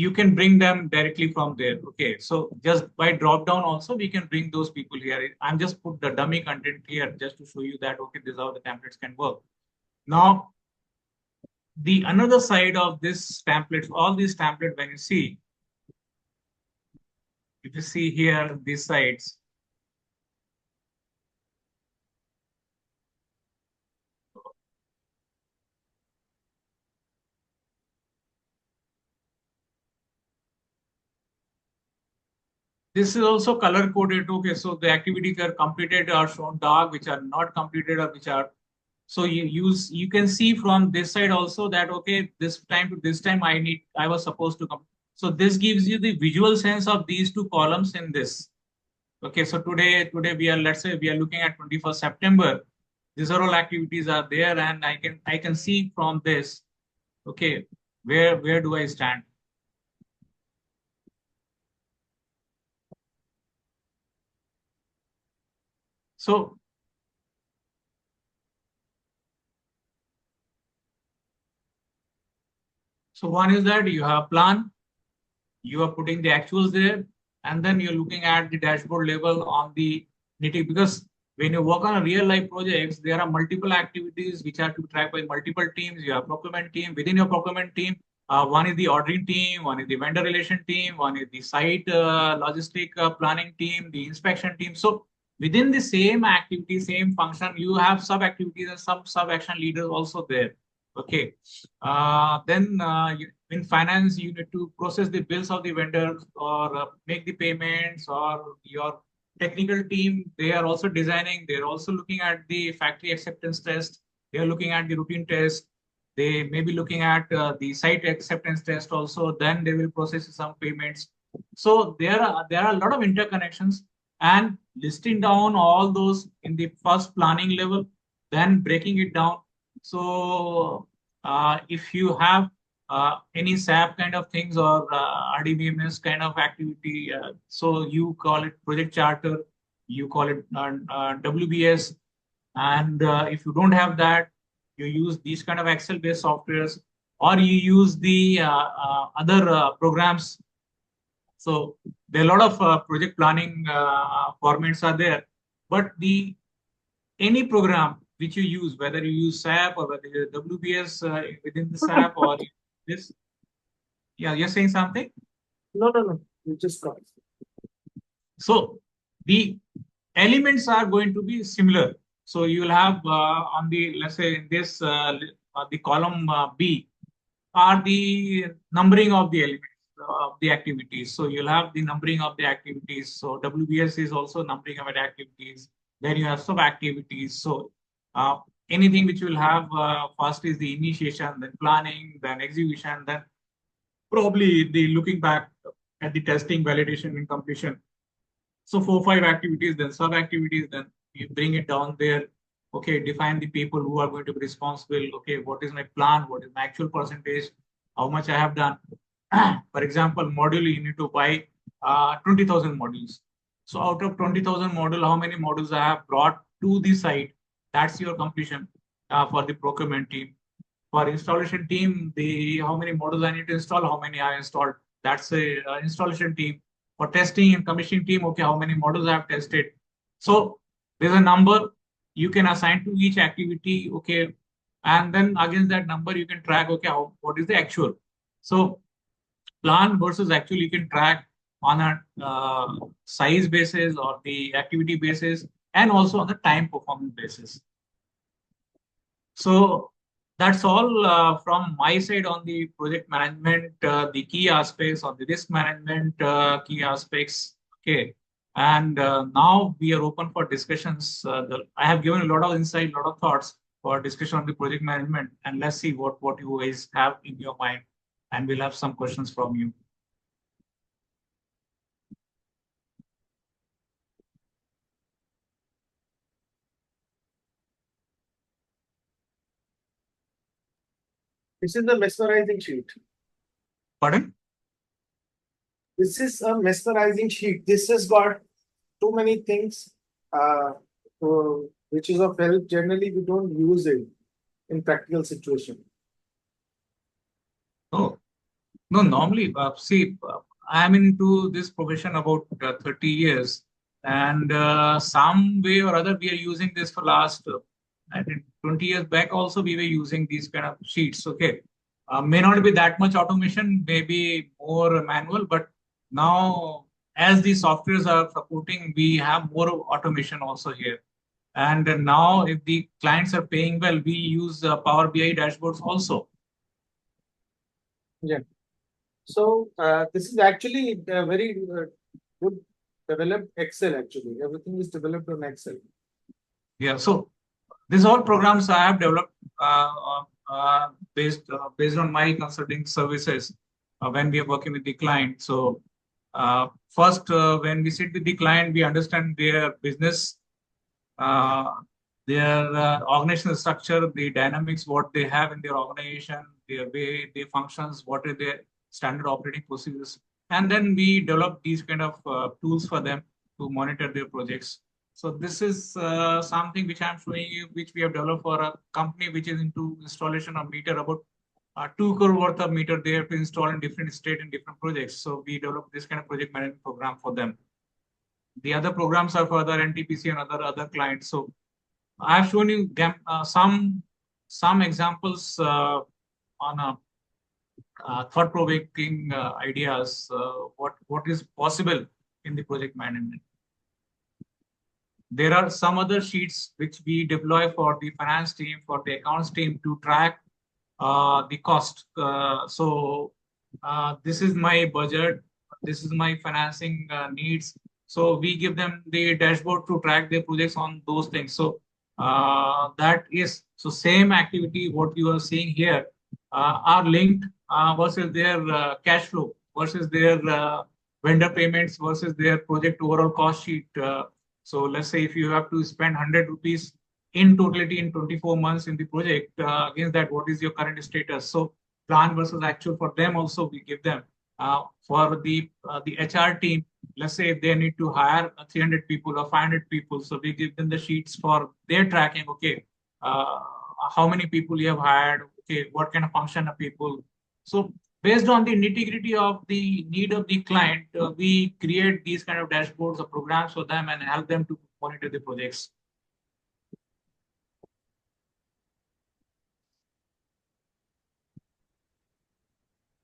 you can bring them directly from there. Okay, so just by drop down also we can bring those people here. I'm just put the dummy content here just to show you that okay, this is how the templates can work. Now the another side of this template, all these template, when you see, if you see here these sides, this is also color coded. Okay, so the activities are completed are shown dark, which are not completed or which are, so you can see from this side also that okay, this time to this time I was supposed to come. So this gives you the visual sense of these two columns in this. Okay, so today we are, let's say we are looking at 21st September. These are all activities are there, and I can see from this. Okay, where do I stand? So one is that you have plan, you are putting the actuals there, and then you're looking at the dashboard level on the nitty, because when you work on a real life projects, there are multiple activities which are to be tracked by multiple teams. You have procurement team. Within your procurement team, one is the ordering team, one is the vendor relation team, one is the site logistic planning team, the inspection team. So within the same activity, same function, you have sub activities and some sub action leaders also there. Okay. In finance, you need to process the bills of the vendors or make the payments, or your technical team, they are also designing, they're also looking at the factory acceptance test, they are looking at the routine test, they may be looking at the site acceptance test also, then they will process some payments. So there are a lot of interconnections, and listing down all those in the first planning level, then breaking it down. So if you have any SAP kind of things or RDBMS kind of activity, so you call it project charter, you call it WBS, and if you don't have that, you use these kind of Excel-based softwares, or you use the other programs. So there are a lot of project planning formats are there, but the any program which you use, whether you use SAP or whether you use WBS within the SAP or this, yeah, you're saying something. No. You just got it. So the elements are going to be similar. So you will have on the, let's say in this the column B are the numbering of the elements of the activities. So you'll have the numbering of the activities. So WBS is also numbering of the activities. Then you have sub activities. So anything which will have first is the initiation, then planning, then execution, then probably the looking back at the testing, validation, and completion. So 4, 5 activities, then sub activities, then you bring it down there. Okay, define the people who are going to be responsible. Okay, what is my plan? What is my actual percentage? How much I have done? For example, module, you need to buy 20,000 modules. So out of 20,000 module, how many modules I have brought to the site? That's your completion for the procurement team. For installation team, the how many modules I need to install, how many I installed. That's a installation team. For testing and commissioning team, okay, how many modules I have tested. So there's a number you can assign to each activity, okay, and then against that number you can track, okay, what is the actual. So plan versus actual you can track on a size basis or the activity basis, and also on the time performance basis. So that's all from my side on the project management, the key aspects of the risk management, key aspects. Okay. And now we are open for discussions. I have given a lot of insight, a lot of thoughts for discussion on the project management. And let's see what you guys have in your mind. And we'll have some questions from you. This is the mesmerizing sheet. Pardon? This is a mesmerizing sheet. This has got too many things, which is of help. Generally, we don't use it in practical situation. Oh, No, normally, see, I'm into this profession about 30 years, and some way or other, we are using this for last, I think, 20 years back. Also, we were using these kind of sheets. Okay, may not be that much automation, maybe more manual, but now as the softwares are supporting, we have more automation also here. And now, if the clients are paying well, we use Power BI dashboards also. Yeah. So this is actually a very good developed Excel. Actually, everything is developed on Excel. Yeah, so these all programs I have developed based on my consulting services when we are working with the client. So first, when we sit with the client, we understand their business, uh, their organizational structure, the dynamics, what they have in their organization, their way they functions, what are their standard operating procedures, and then we develop these kind of tools for them to monitor their projects. So this is something which I'm showing you, which we have developed for a company which is into installation of meter, about 2 crore worth of meter they have to install in different state and different projects. So we developed this kind of project management program for them. The other programs are for other NTPC and other clients. So I've shown you some examples on a thought-provoking ideas. What is possible in the project management? There are some other sheets which we deploy for the finance team, for the accounts team to track the cost. This is my budget. This is my financing needs. So we give them the dashboard to track their projects on those things. So that is so same activity what you are seeing here are linked versus their cash flow versus their vendor payments versus their project overall cost sheet. So let's say if you have to spend 100 rupees in totality in 24 months in the project, against that, what is your current status? So plan versus actual for them also we give them. For the HR team, let's say if they need to hire 300 people or 500 people, so we give them the sheets for their tracking. Okay, how many people you have hired? Okay, what kind of function of people? So based on the nitty-gritty of the need of the client, we create these kind of dashboards or programs for them and help them to monitor the projects.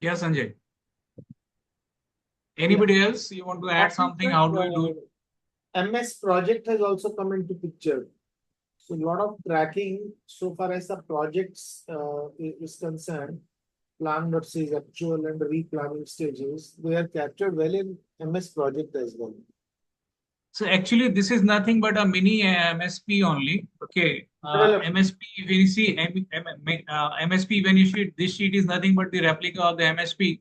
Yes, Sanjay. Anybody else? You want to add something? How do we do it? MS project has also come into picture. So a lot of tracking so far as the projects is concerned, plan versus actual and replanning stages, they are captured well in MS project as well. So actually, this is nothing but a mini MSP only. Okay, MSP. When you see MSP, when you see this sheet is nothing but the replica of the MSP,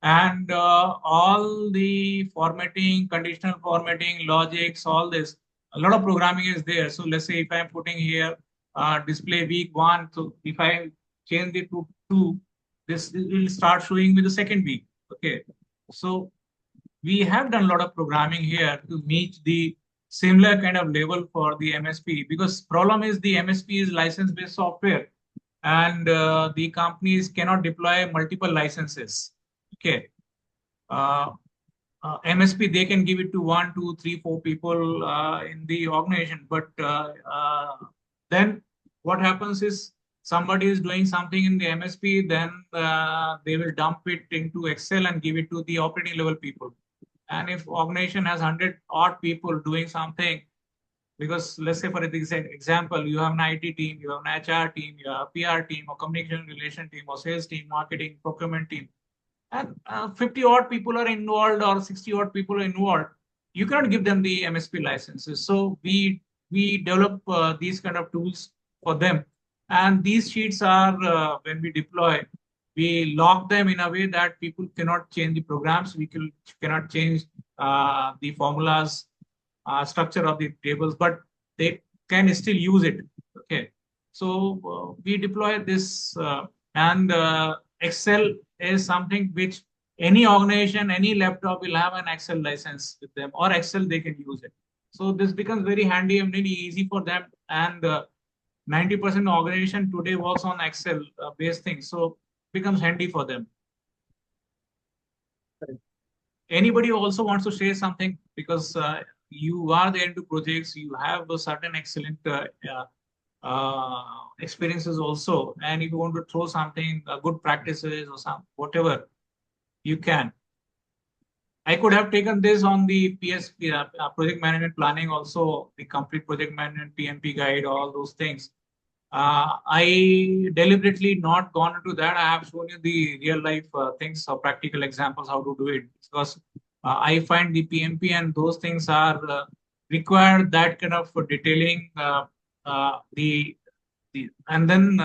and all the formatting, conditional formatting, logics, all this. A lot of programming is there. So let's say if I'm putting here display week 1, so if I change it to 2, this will start showing me the second week. Okay, so we have done a lot of programming here to meet the similar kind of level for the MSP, because problem is the MSP is license-based software, and the companies cannot deploy multiple licenses. Okay. MSP, they can give it to 1, 2, 3, 4 people in the organization, but then what happens is somebody is doing something in the MSP, then they will dump it into Excel and give it to the operating level people. And if organization has 100 odd people doing something, because let's say for example, you have an IT team, you have an HR team, you have a PR team, or communication relation team, or sales team, marketing, procurement team, and 50 odd people are involved or 60 odd people are involved, you cannot give them the MSP licenses. So we develop these kind of tools for them. And these sheets are, when we deploy, we lock them in a way that people cannot change the programs. Cannot change the formulas, structure of the tables, but they can still use it. Okay. So we deploy this and Excel is something which any organization, any laptop will have an Excel license with them, or Excel they can use it. So this becomes very handy and very easy for them. And 90% organization today works on Excel based things, so becomes handy for them. Anybody also wants to say something because you are there into projects, you have a certain excellent experiences also, and if you want to throw something, good practices or some whatever, you can. I could have taken this on the PSP, project management planning also, the complete project management PMP guide, all those things. I deliberately not gone into that. I have shown you the real life things or practical examples how to do it because I find the PMP and those things are require that kind of detailing. And then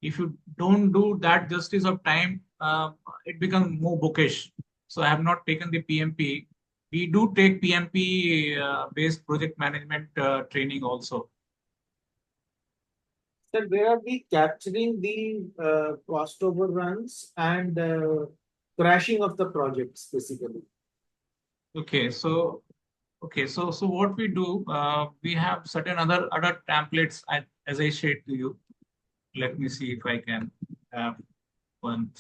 if you don't do that justice of time, it becomes more bookish. So I have not taken the PMP. We do take PMP based project management training also. Sir, where are we capturing the cost overruns and crashing of the projects basically? Okay, so so what we do, we have certain other templates as I shared to you. Let me see if I can have one.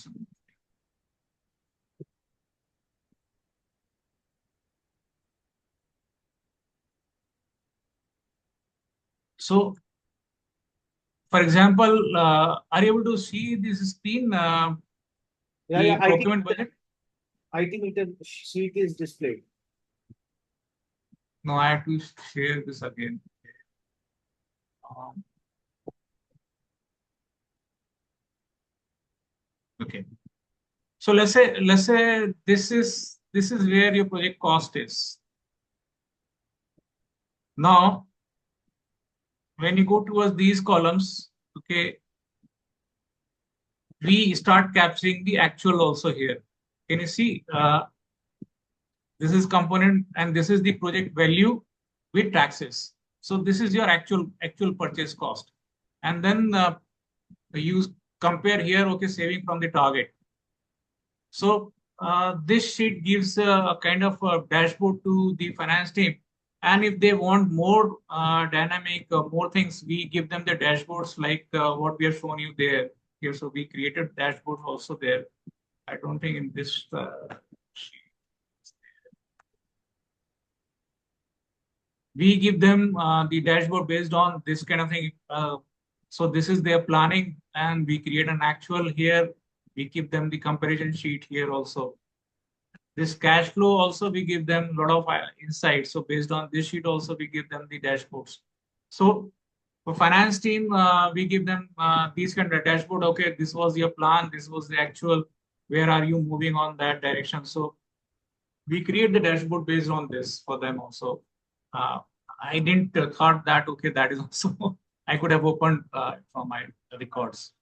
So, for example, are you able to see this screen? The procurement budget? IT meter sheet is displayed. No, I have to share this again. Um, okay. So let's say this is where your project cost is. Now, when you go towards these columns, okay, we start capturing the actual also here. Can you see? This is component and this is the project value with taxes. So this is your actual purchase cost. And then you compare here, okay, saving from the target. So this sheet gives a kind of a dashboard to the finance team. And if they want more dynamic, more things, we give them the dashboards like what we have shown you there. Here, so we created dashboards also there. I don't think in this sheet. We give them the dashboard based on this kind of thing. So this is their planning, and we create an actual here. We give them the comparison sheet here also. This cash flow also we give them a lot of insights. So based on this sheet also we give them the dashboards. So for finance team, we give them these kind of dashboard. Okay, this was your plan. This was the actual. Where are you moving on that direction? So we create the dashboard based on this for them also. Uh, I didn't thought that okay, that is also I could have opened from my records.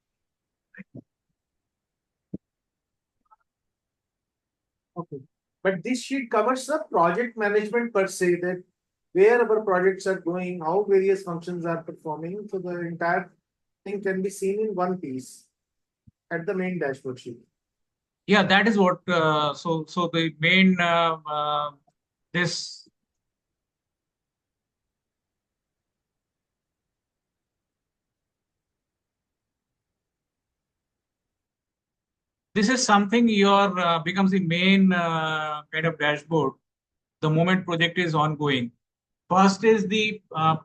Okay. But this sheet covers the project management per se, that where our projects are going, how various functions are performing. So the entire thing can be seen in one piece at the main dashboard sheet. Yeah, that is what. So the main this this is something your becomes the main kind of dashboard the moment project is ongoing. First is the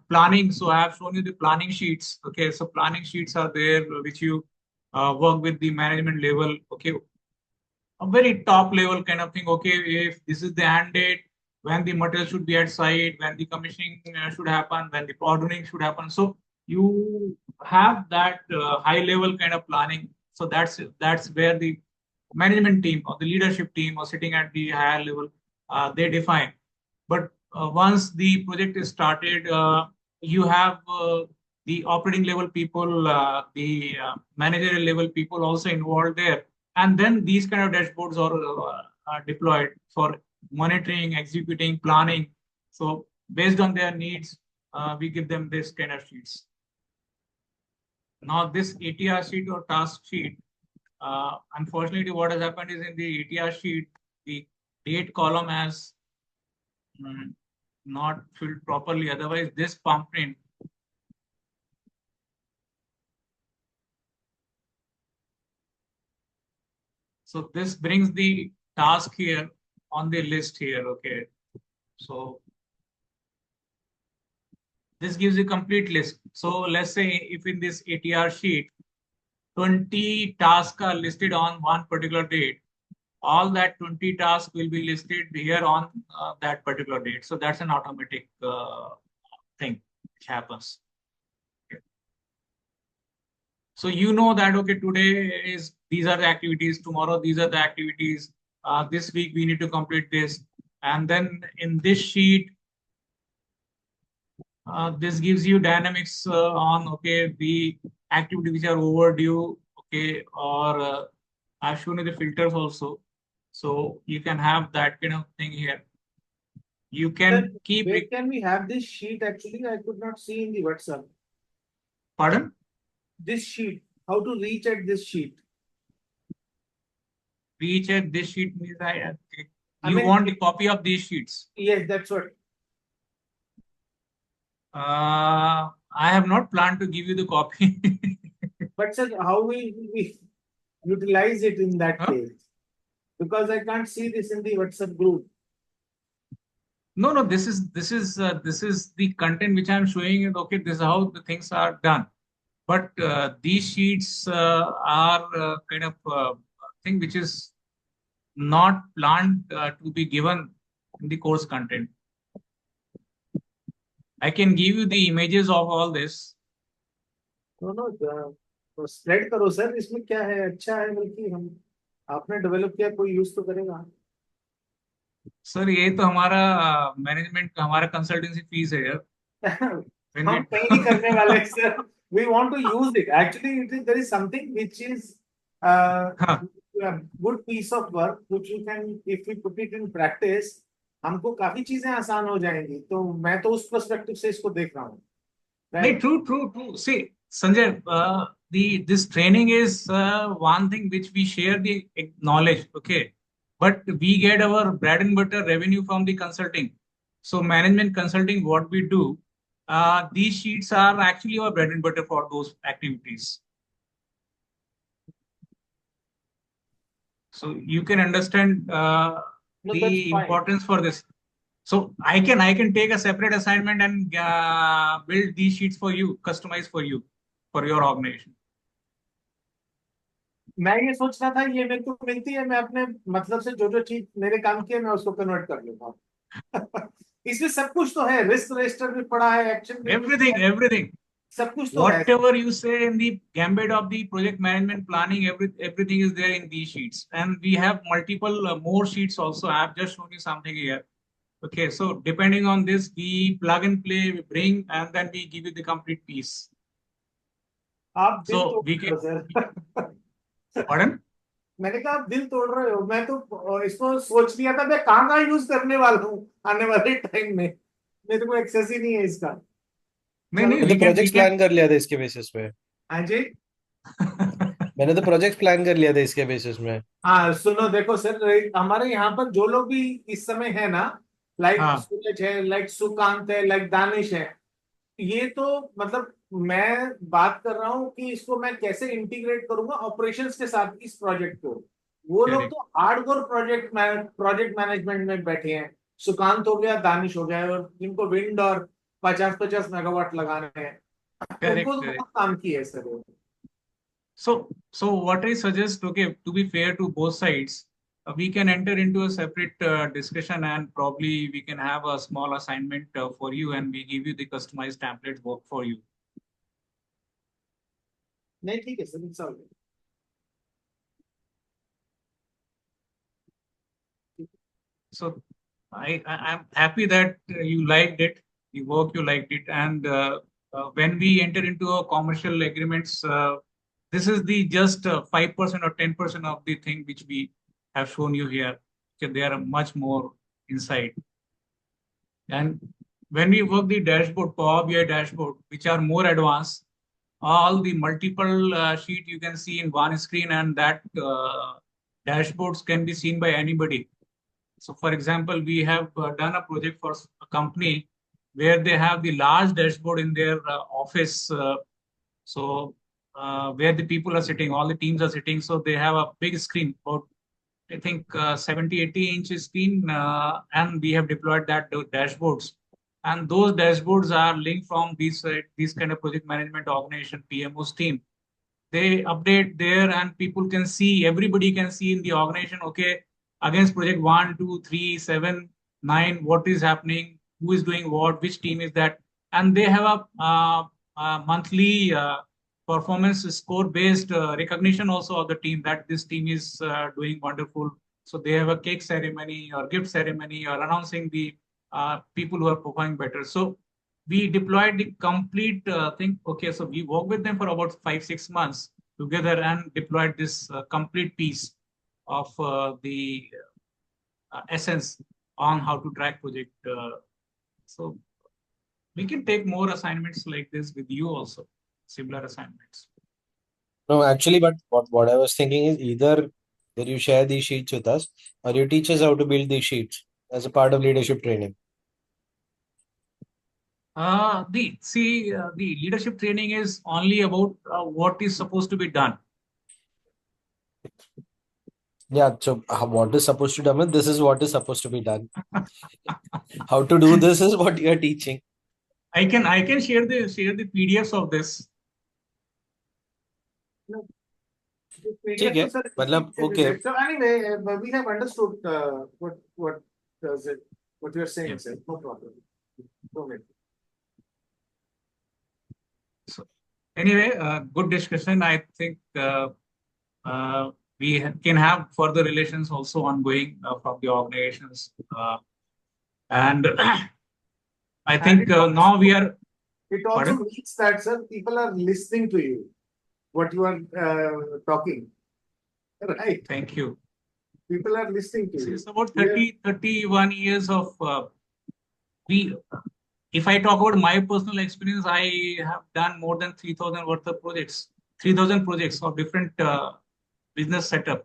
planning. So I have shown you the planning sheets. Okay, so planning sheets are there which you work with the management level. Okay, a very top level kind of thing. Okay, if this is the end date, when the material should be at site, when the commissioning should happen, when the ordering should happen. So you have that high level kind of planning. So that's where the management team or the leadership team or sitting at the higher level, they define. But once the project is started, you have the operating level people, the managerial level people also involved there. And then these kind of dashboards are deployed for monitoring, executing, planning. So based on their needs, we give them this kind of sheets. Now this ATR sheet or task sheet, unfortunately, what has happened is in the ATR sheet, the date column has not filled properly. Otherwise, this pump print. So this brings the task here on the list here. Okay. So this gives you complete list. So let's say if in this ATR sheet, 20 tasks are listed on one particular date, all that 20 tasks will be listed here on that particular date. So that's an automatic thing which happens. Okay. So you know that, okay, today is these are the activities, tomorrow these are the activities, this week we need to complete this. And then in this sheet, this gives you dynamics on, okay, the activity which are overdue, okay, or I've shown you the filters also. So you can have that kind of thing here. You Sir, can keep where it. can we have this sheet? Actually, I could not see in the WhatsApp. Pardon? This sheet. How to reach at this sheet? Reach at this sheet means I you mean, want a copy of these sheets. yes, that's what. I have not planned to give you the copy. But sir, how will we utilize it in that Huh? case? Because I can't see this in the WhatsApp group. No. This is the content which I'm showing you. Okay, this is how the things are done. But these sheets are kind of thing which is not planned to be given in the course content. I can give you the images of all this. No, तो spread करो sir, इसमें क्या है, अच्छा है, बल्कि हम आपने डेवलप किया, कोई यूज तो करेगा. सर ये तो हमारा मैनेजमेंट का हमारा कंसल्टेंसी फीस है यार. When हम we पे नहीं करने वाले sir. We want to use it. Actually, there is something which is uh, हाँ, a good piece of work which we can, if we put it in practice, हमको काफी चीजें आसान हो जाएंगी. तो मैं तो उस पर्सपेक्टिव से इसको देख रहा हूँ. नहीं, Right? true. See, Sanjay, this training is one thing which we share the knowledge, okay, but we get our bread and butter revenue from the consulting. So management consulting, what we do, these sheets are actually our bread and butter for those activities. So you can understand No, that's the fine. importance for this. So I can take a separate assignment and build these sheets for you, customize for your organization. मैं ये सोच रहा था, ये मेरे को मिलती है, मैं अपने मतलब से जो जो चीज मेरे काम की है मैं उसको कन्वर्ट कर लेता हूँ. इसमें सब कुछ तो है, रिस्क रजिस्टर भी पड़ा है, एक्शन भी है, Everything. सब कुछ तो है. Whatever you say in the gambit of the project management planning, everything is there in these sheets. And we have multiple more sheets also. I have just shown you something here. Okay, so depending on this, we plug and play, we bring, and then we give you the complete piece. आप दिल So तोड़ we रहे हो can, sir. pardon? मैंने कहा आप दिल तोड़ रहे हो. मैं तो इसको सोच लिया था, मैं कहाँ यूज करने वाला हूँ आने वाले टाइम में. मेरे को एक्सेस ही नहीं है इसका. नहीं, चलो. मैंने तो we प्रोजेक्ट can. प्लान कर लिया था इसके बेसिस पे. हाँ जी. मैंने तो प्रोजेक्ट प्लान कर लिया था इसके बेसिस में. हाँ सुनो, देखो सर, हमारे यहाँ पर जो लोग भी इस समय है ना, लाइक हाँ, सूरज है, लाइक सुकांत है, लाइक दानिश है, ये तो मतलब मैं बात कर रहा हूँ कि इसको मैं कैसे इंटीग्रेट करूंगा ऑपरेशंस के साथ इस प्रोजेक्ट को. वो लोग correct, तो हार्डकोर प्रोजेक्ट मैनेजमेंट में बैठे हैं. सुकांत हो गया, दानिश हो गया, और जिनको विंड और 50-50 मेगावाट लगाने हैं, correct, उनको तो correct. बहुत काम की है सर वो. So what I suggest, okay, to be fair to both sides, we can enter into a separate discussion and probably we can have a small assignment for you and we give you the customized template work for you. नहीं ठीक है sir, it's all. So I'm happy that you liked it, the work you liked it, and when we enter into a commercial agreements, this is the just 5% or 10% of the thing which we have shown you here. Okay, there are much more inside. And when we work the dashboard, Power BI dashboard, which are more advanced, all the multiple sheet you can see in one screen, and that dashboards can be seen by anybody. So, for example, we have done a project for a company where they have the large dashboard in their office. So, where the people are sitting, all the teams are sitting. So, they have a big screen, about I think 70, 80-inch screen, and we have deployed that those dashboards. And those dashboards are linked from these kind of project management organization PMO's team. They update there, and people can see, everybody can see in the organization, okay, against project 1, 2, 3, 7, 9, what is happening, who is doing what, which team is that. And they have a monthly performance score based recognition also of the team, that this team is doing wonderful. So they have a cake ceremony or gift ceremony or announcing the people who are performing better. So we deployed the complete thing. Okay, so we worked with them for about 5, 6 months together and deployed this complete piece of the essence on how to track project. So we can take more assignments like this with you also, similar assignments. No, actually, but what I was thinking is either that you share these sheets with us or you teach us how to build these sheets as a part of leadership training. The leadership training is only about what is supposed to be done. Yeah, so what is supposed to be done? This is what is supposed to be done. How to do this is what you are teaching. I can share the PDFs of this. No. ठीक है, मतलब okay. So anyway, we have understood what does it, what you are saying, Yes. sir. No problem. Go ahead. So anyway, good discussion. I think we can have further relations also ongoing from the organizations. And I think now we are. It also Pardon? means that, sir, people are listening to you, what you are talking. Right. Thank you. People are listening to you. It's about 31 years of we. If I talk about my personal experience, I have done more than 3,000 worth of projects, 3,000 projects of different business setup,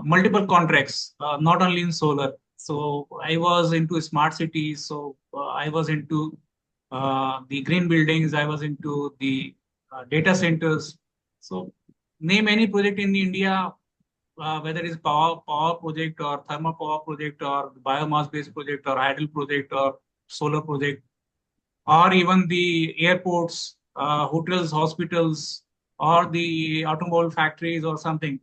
multiple contracts, not only in solar. So I was into smart cities. So I was into the green buildings. I was into the data centers. So name any project in India, whether it's power project or thermal power project or biomass based project or idle project or solar project, or even the airports, hotels, hospitals, or the automobile factories or something.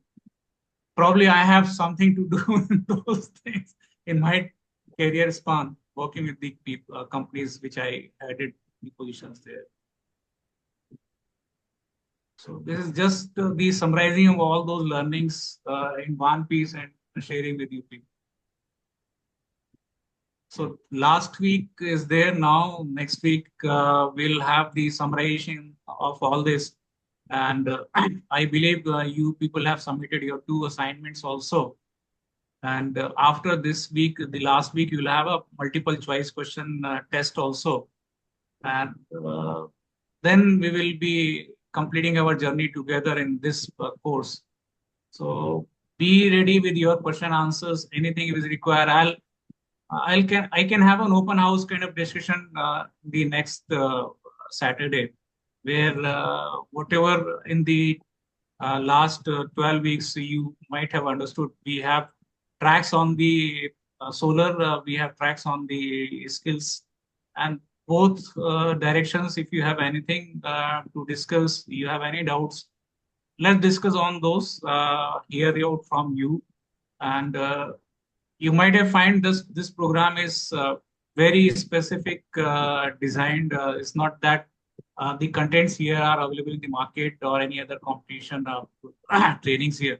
Probably I have something to do in those things in my career span, working with the people, companies which I added the positions there. So this is just the summarizing of all those learnings in one piece and sharing with you people. So last week is there now. Next week we'll have the summarization of all this. And I believe you people have submitted your 2 assignments also. And after this week, the last week, you'll have a multiple choice question test also. And then we will be completing our journey together in this course. So be ready with your question answers. Anything is required, I can have an open house kind of discussion the next Saturday, where whatever in the last 12 weeks you might have understood, we have tracks on the solar, we have tracks on the skills, and both directions. If you have anything to discuss, you have any doubts, let's discuss on those. Hear out from you, and you might have find this program is very specific designed. It's not that the contents here are available in the market or any other competition trainings here.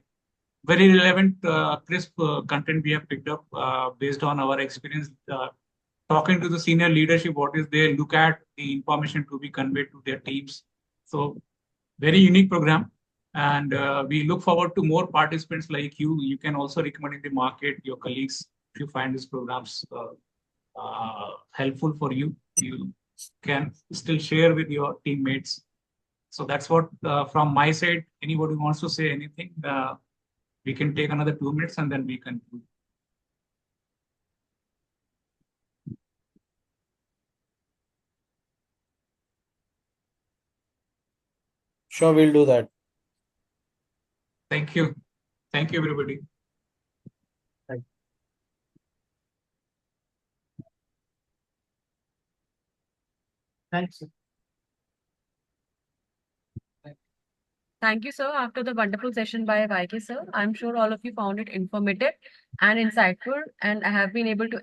Very relevant, crisp content we have picked up based on our experience talking to the senior leadership. What is they look at the information to be conveyed to their teams. So very unique program. And we look forward to more participants like you. You can also recommend in the market your colleagues if you find these programs helpful for you. You can still share with your teammates. So that's what from my side. Anybody wants to say anything? We can take another 2 minutes and then we conclude. Sure, we'll do that. Thank you. Thank you, everybody. Thanks. Thank you, sir. After the wonderful session by YK, sir, I'm sure all of you found it informative and insightful, and I have been able to